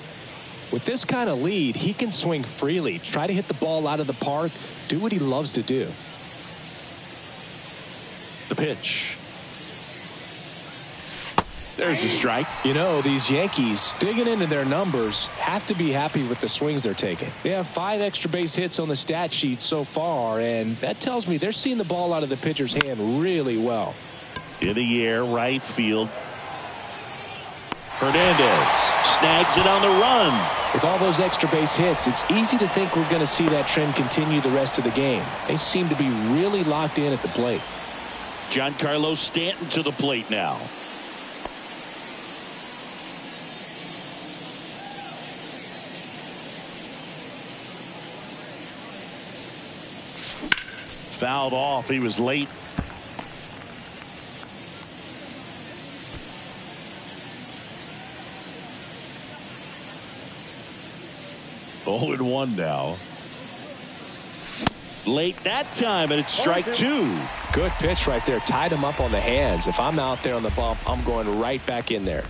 With this kind of lead, he can swing freely, try to hit the ball out of the park, do what he loves to do. The pitch. There's the strike. You know, these Yankees, digging into their numbers, have to be happy with the swings they're taking. They have 5 extra base hits on the stat sheet so far, and that tells me they're seeing the ball out of the pitcher's hand really well. In the air, right field. Hernandez snags it on the run. With all those extra base hits, it's easy to think we're going to see that trend continue the rest of the game. They seem to be really locked in at the plate. Giancarlo Stanton to the plate now. fouled off. He was late. Oh, and 1 now. Late that time, and it's strike 2. Good pitch right there. Tied him up on the hands. If I'm out there on the bump, I'm going right back in there.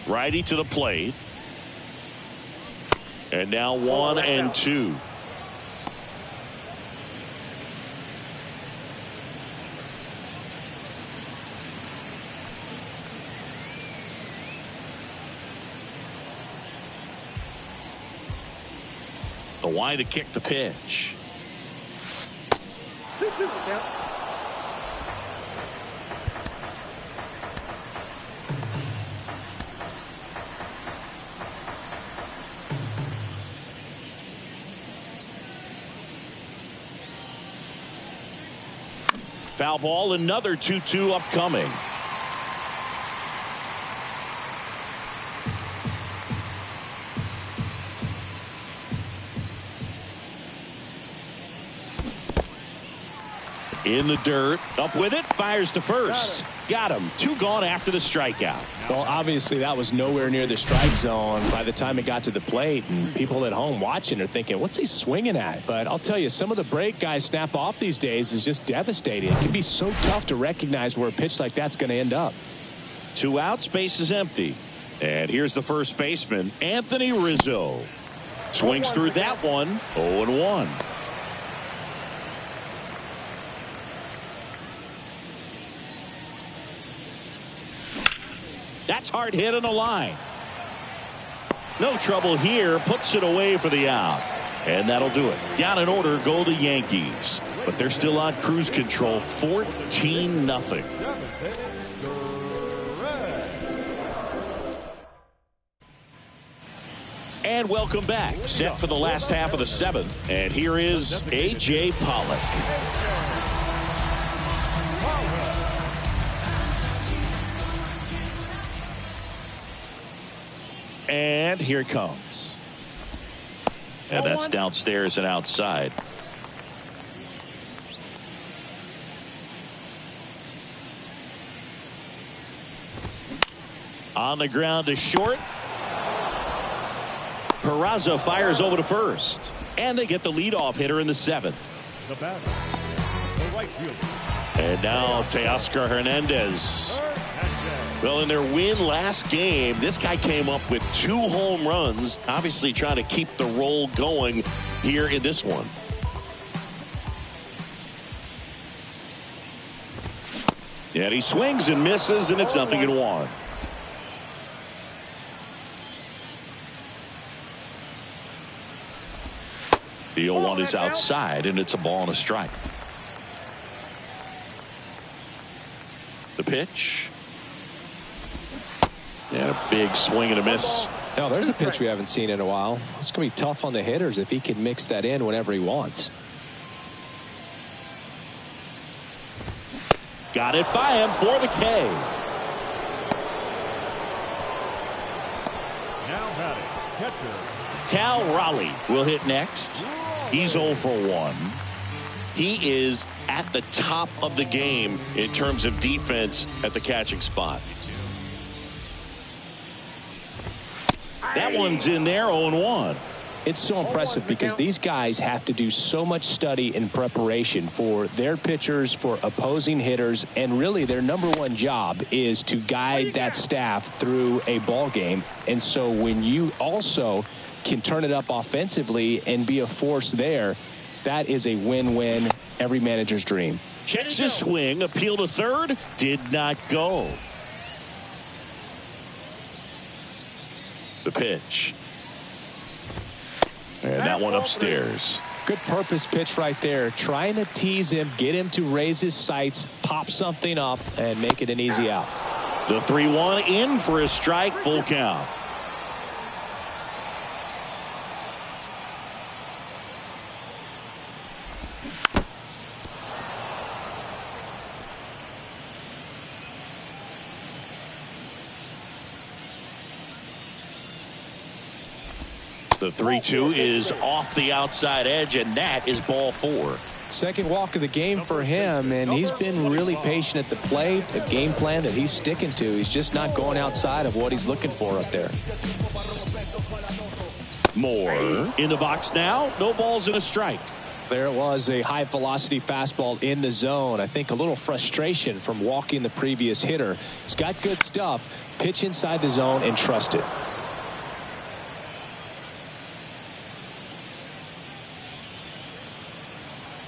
Righty to the plate. And now 1 and 2. The wide to kick the pitch. Foul ball, another 2-2 upcoming. In the dirt, up with it, fires to first. Got him. 2 gone after the strikeout. Well, obviously that was nowhere near the strike zone by the time it got to the plate, and people at home watching are thinking, what's he swinging at? But I'll tell you, some of the break guys snap off these days is just devastating. It can be so tough to recognize where a pitch like that's going to end up. 2 outs, base is empty. And here's the first baseman, Anthony Rizzo. Swings through that one, 0-1. That's hard hit on the line. No trouble here. Puts it away for the out. And that'll do it. Down in order go the Yankees. But they're still on cruise control. 14-0. And welcome back. Set for the last half of the 7th. And here is A.J. Pollock. And here it comes. And that's downstairs and outside. On the ground to short. Peraza fires over to first. And they get the leadoff hitter in the 7th. The batter, the right fielder. And now Teoscar Hernandez. Well, in their win last game, this guy came up with 2 home runs, obviously trying to keep the roll going here in this one. And he swings and misses, and it's 0-1. The 0-1 is outside, and it's a ball and a strike. The pitch. And a big swing and a miss. Now there's a pitch we haven't seen in a while. It's going to be tough on the hitters if he can mix that in whenever he wants. Got it by him for the K. Now batting, catcher Cal Raleigh will hit next. He's 0 for 1. He is at the top of the game in terms of defense at the catching spot. That one's in there, 0-1. It's so impressive because these guys have to do so much study and preparation for their pitchers, for opposing hitters, and really their #1 job is to guide that staff through a ball game. And so when you also can turn it up offensively and be a force there, that is a win-win, every manager's dream. Checks his swing, appeal to third, did not go. The pitch. And that one upstairs. Good purpose pitch right there. Trying to tease him, get him to raise his sights, pop something up, and make it an easy out. The 3-1 in for a strike, full count. The 3-2 is off the outside edge, and that is ball 4. Second walk of the game for him, and he's been really patient at the plate, a game plan that he's sticking to. He's just not going outside of what he's looking for up there. Moore in the box now. No balls and a strike. There it was, a high-velocity fastball in the zone. I think a little frustration from walking the previous hitter. He's got good stuff. Pitch inside the zone and trust it.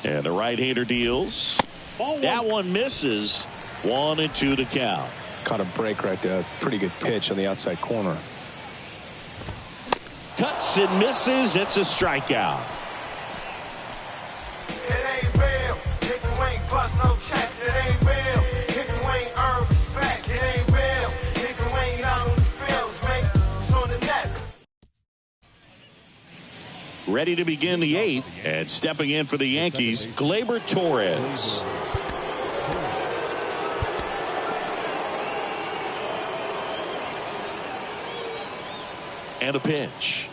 And the right-hander deals. That one misses. 1-2 to count. Caught a break right there. Pretty good pitch on the outside corner. Cuts and misses. It's a strikeout. It ain't real if you ain't bust no checks. It ain't real if you ain't earned respect. It ain't real if you ain't out on the fields, man. It's on the net. Ready to begin the 8th, and stepping in for the Yankees, Gleyber Torres. And a pitch.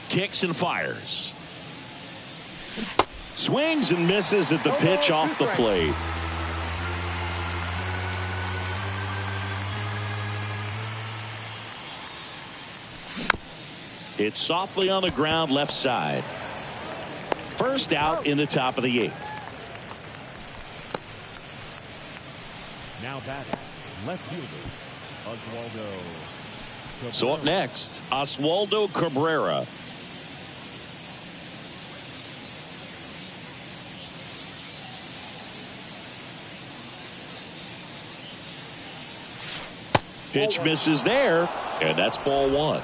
Kicks and fires. Swings and misses at the pitch off the plate. It's softly on the ground left side. First out in the top of the 8th. Now batting, left fielder, Oswaldo. So up next, Oswaldo Cabrera. Pitch misses there, and that's ball 1.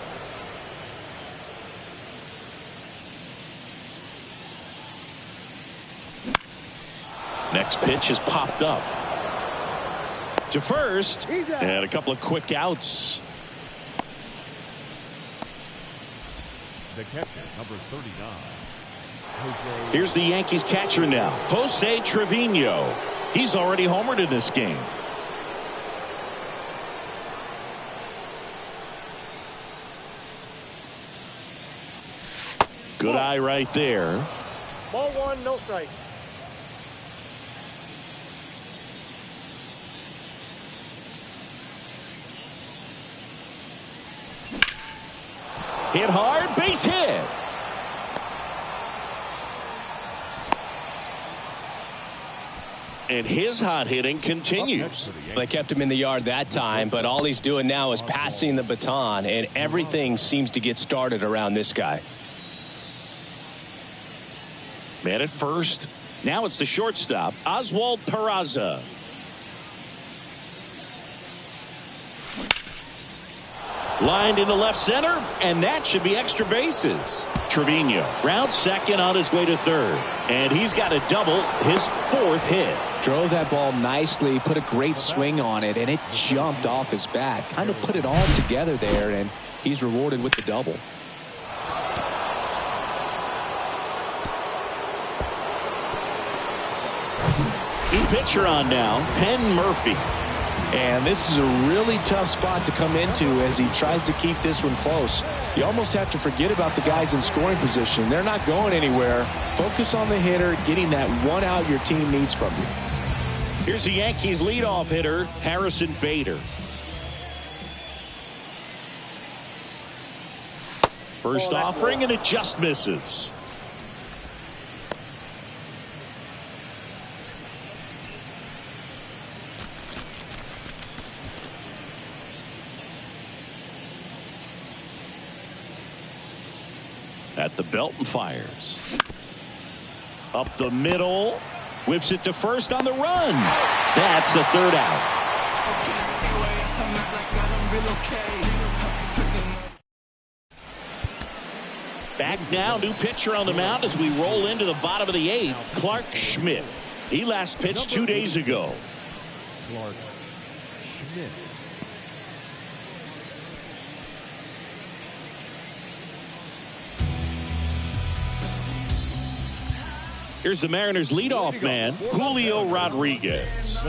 Next pitch is popped up to first, and a couple of quick outs. The catcher, number 39. Here's the Yankees catcher now, Jose Trevino. He's already homered in this game. Good eye right there. Ball 1, no strike. Hit hard, base hit. And his hot hitting continues. They kept him in the yard that time, but all he's doing now is passing the baton, and everything seems to get started around this guy. Man at first. Now it's the shortstop, Oswald Peraza. Lined into left center, and that should be extra bases. Trevino rounds second on his way to third, and he's got a double, his 4th hit. Drove that ball nicely, put a great swing on it, and it jumped off his bat. Kind of put it all together there, and he's rewarded with the double. New pitcher on now, Penn Murphy. And this is a really tough spot to come into as he tries to keep this one close. You almost have to forget about the guys in scoring position. They're not going anywhere. Focus on the hitter, getting that one out your team needs from you. Here's the Yankees leadoff hitter, Harrison Bader. First offering, and it just misses. At the belt and fires. Up the middle. Whips it to first on the run. That's the 3rd out. Back now, new pitcher on the mound as we roll into the bottom of the 8th, Clark Schmidt. He last pitched 2 days ago. Clark Schmidt. Here's the Mariners' leadoff man, Julio Rodriguez.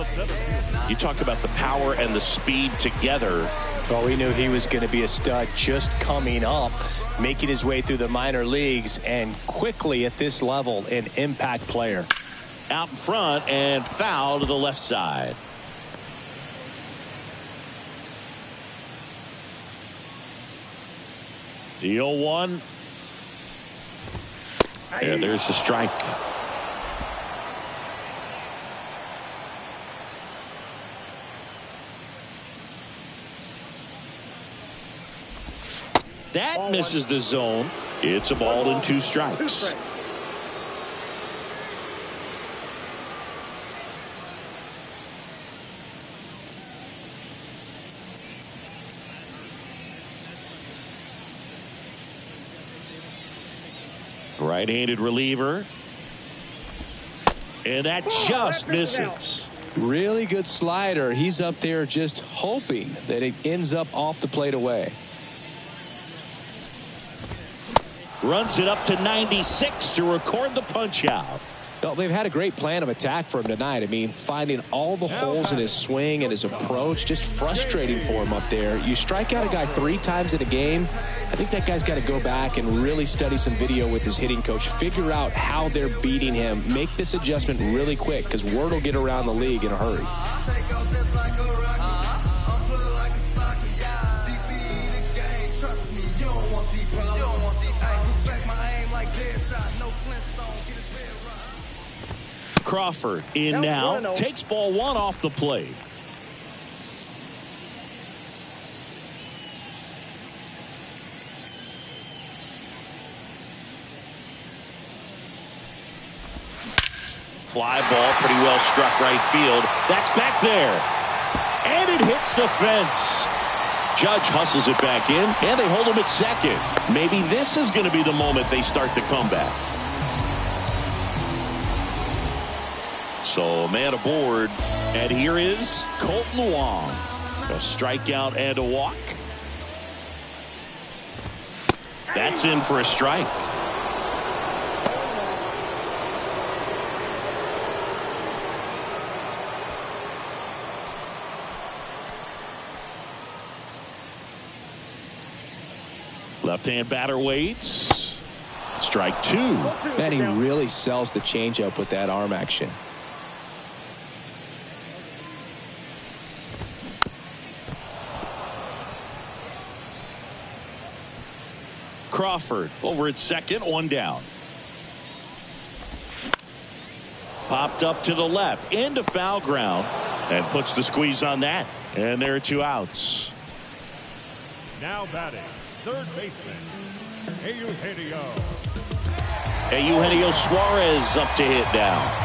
You talk about the power and the speed together. Well, we knew he was going to be a stud just coming up, making his way through the minor leagues, and quickly at this level, an impact player. Out in front and foul to the left side. The 0-1. And there's the strike. That misses the zone. It's a ball and 2 strikes. Right-handed reliever. And that just misses. Really good slider. He's up there just hoping that it ends up off the plate away. Runs it up to 96 to record the punch out. Well, they've had a great plan of attack for him tonight. I mean, finding all the holes in his swing and his approach, just frustrating for him up there. You strike out a guy 3 times in a game, I think that guy's got to go back and really study some video with his hitting coach, figure out how they're beating him, make this adjustment really quick, because word will get around the league in a hurry. Crawford in now, takes ball 1 off the plate. Fly ball, pretty well struck right field. That's back there. And it hits the fence. Judge hustles it back in, and they hold him at second. Maybe this is going to be the moment they start the comeback. So man aboard, and here is Colton Wong. A strikeout and a walk. That's in for a strike. Left-hand batter waits. Strike 2. Man, he really sells the changeup with that arm action. Crawford over at second, 1 down. Popped up to the left into foul ground and puts the squeeze on that, and there are 2 outs. Now batting, third baseman, Eugenio Suarez up to hit now.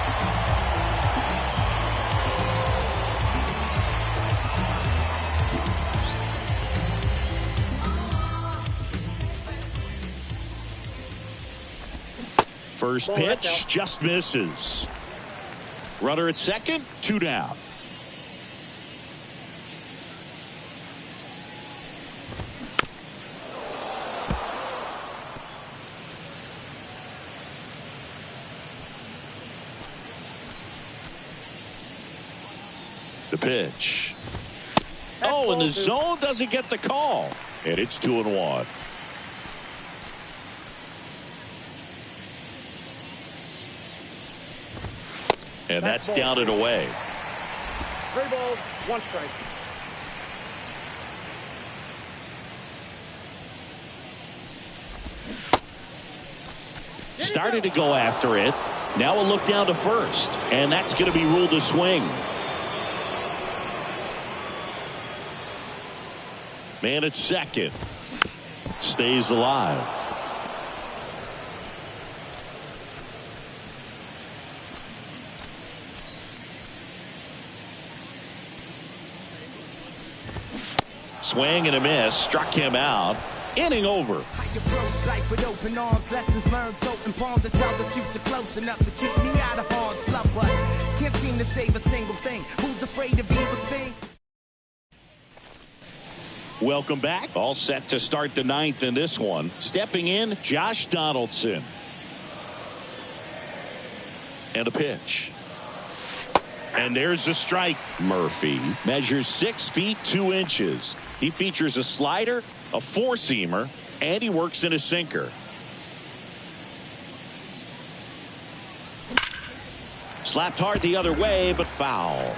First pitch just misses. Runner at second, 2 down. The pitch. Oh, and the zone doesn't get the call. And it's 2-1. And that's down and away. 3 balls, 1 strike. Started to go after it. Now a look down to first. And that's going to be ruled a swing. Man at second. Stays alive. Swing and a miss. Struck him out. Inning over. Life with open arms, lessons learned, open palms. It's how the future close enough to keep me out of harm's club, but can't seem to save a single thing. Who's afraid of evil thing? Welcome back. All set to start the 9th in this one. Stepping in, Josh Donaldson. And a pitch. And there's a strike. Murphy measures 6 feet 2 inches. He features a slider, a four-seamer, and he works in a sinker. Slapped hard the other way, but foul.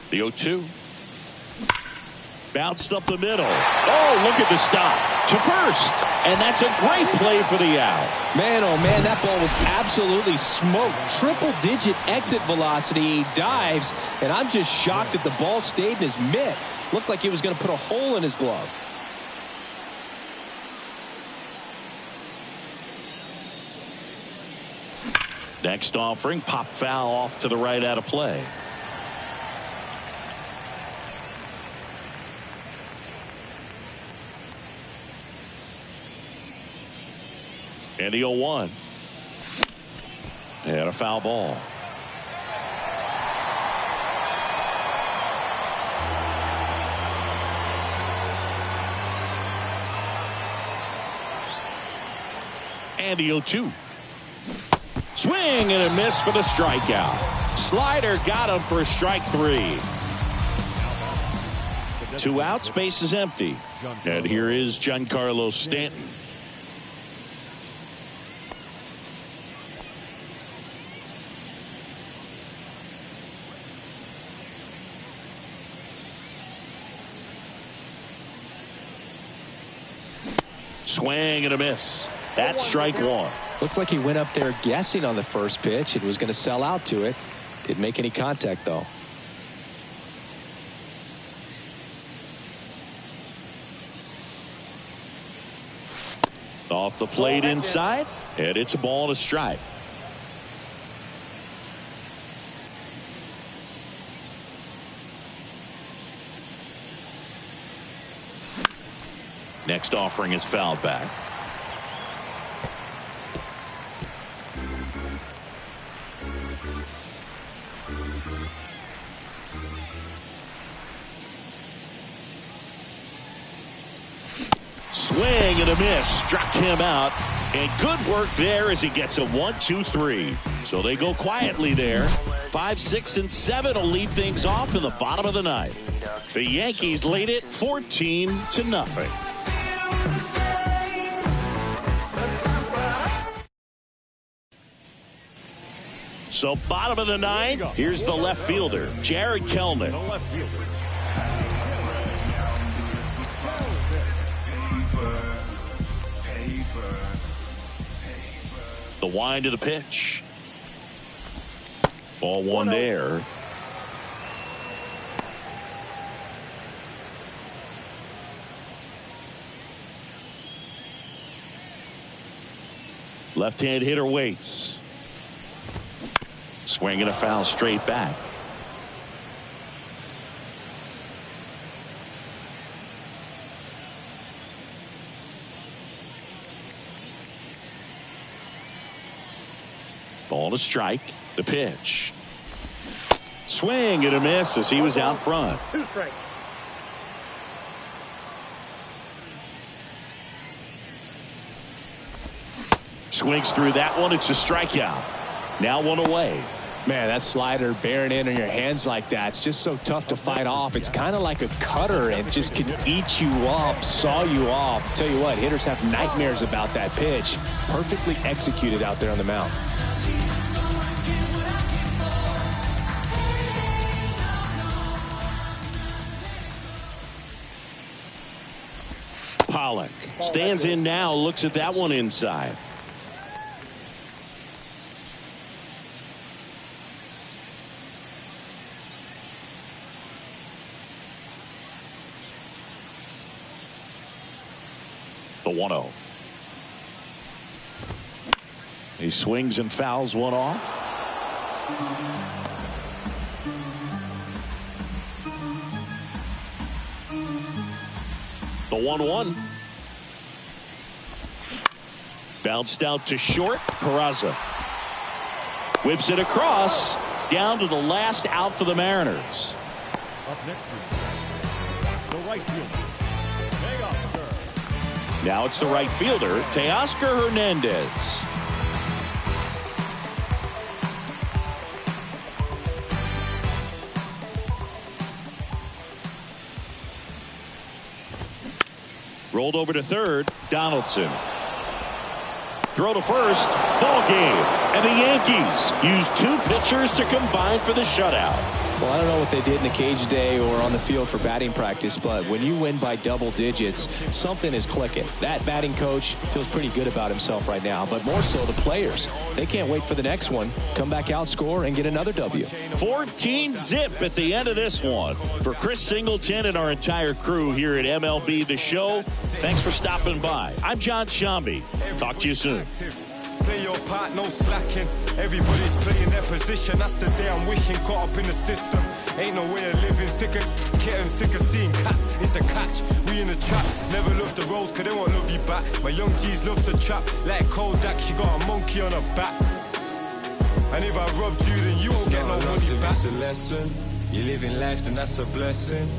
The 0-2. Bounced up the middle. Oh, look at the stop. To first. And that's a great play for the out. Man, oh man, that ball was absolutely smoked. Triple-digit exit velocity. He dives, and I'm just shocked that the ball stayed in his mitt. Looked like he was going to put a hole in his glove. Next offering, pop foul off to the right out of play. And the 0-1. And a foul ball. And the 0-2. Swing and a miss for the strikeout. Slider got him for strike 3. 2 outs, base is empty. And here is Giancarlo Stanton. Swing and a miss. That's strike 1. Looks like he went up there guessing on the first pitch and was going to sell out to it. Didn't make any contact, though. Off the plate inside, and it's a ball and a strike. Next offering is fouled back. Swing and a miss. Struck him out. And good work there as he gets a 1-2-3. So they go quietly there. 5, 6, and 7 will lead things off in the bottom of the ninth. The Yankees lead it 14-0. So bottom of the ninth, here's the left fielder, Jared Kelnick. The wind of the pitch. Ball 1 there. Left-hand hitter waits. Swinging a foul straight back. Ball to strike. The pitch. Swing and a miss as he was out front. 2 strikes. Swings through that one. It's a strikeout. Now 1 away. Man, that slider bearing in on your hands like that, it's just so tough to fight off. It's kind of like a cutter and just can eat you up, saw you off. Tell you what, hitters have nightmares about that pitch. Perfectly executed out there on the mound. Pollock stands in now, looks at that one inside. The 1-0. He swings and fouls one off. The 1-1. Bounced out to short. Peraza whips it across, down to the last out for the Mariners. Up next is the right fielder, Now it's the right fielder, Teoscar Hernandez. Rolled over to third, Donaldson. Throw to first, ball game. And the Yankees use two pitchers to combine for the shutout. Well, I don't know what they did in the cage today or on the field for batting practice, but when you win by double digits, something is clicking. That batting coach feels pretty good about himself right now, but more so the players. They can't wait for the next one. Come back out, score, and get another W. 14-zip at the end of this one. For Chris Singleton and our entire crew here at MLB The Show, thanks for stopping by. I'm John Shambi. Talk to you soon. Play your part, no slacking. Everybody's playing their position. That's the day I'm wishing. Caught up in the system. Ain't no way of living. Sick of getting sick of seeing cats. It's a catch. We in the trap. Never love the roles, cause they won't love you back. My young G's love to trap. Like Kodak, she got a monkey on her back. And if I robbed you, then you won't get no money back. It's a lesson. You live in life, then that's a blessing.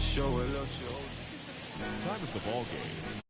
Show a love, show. Time at the ball game.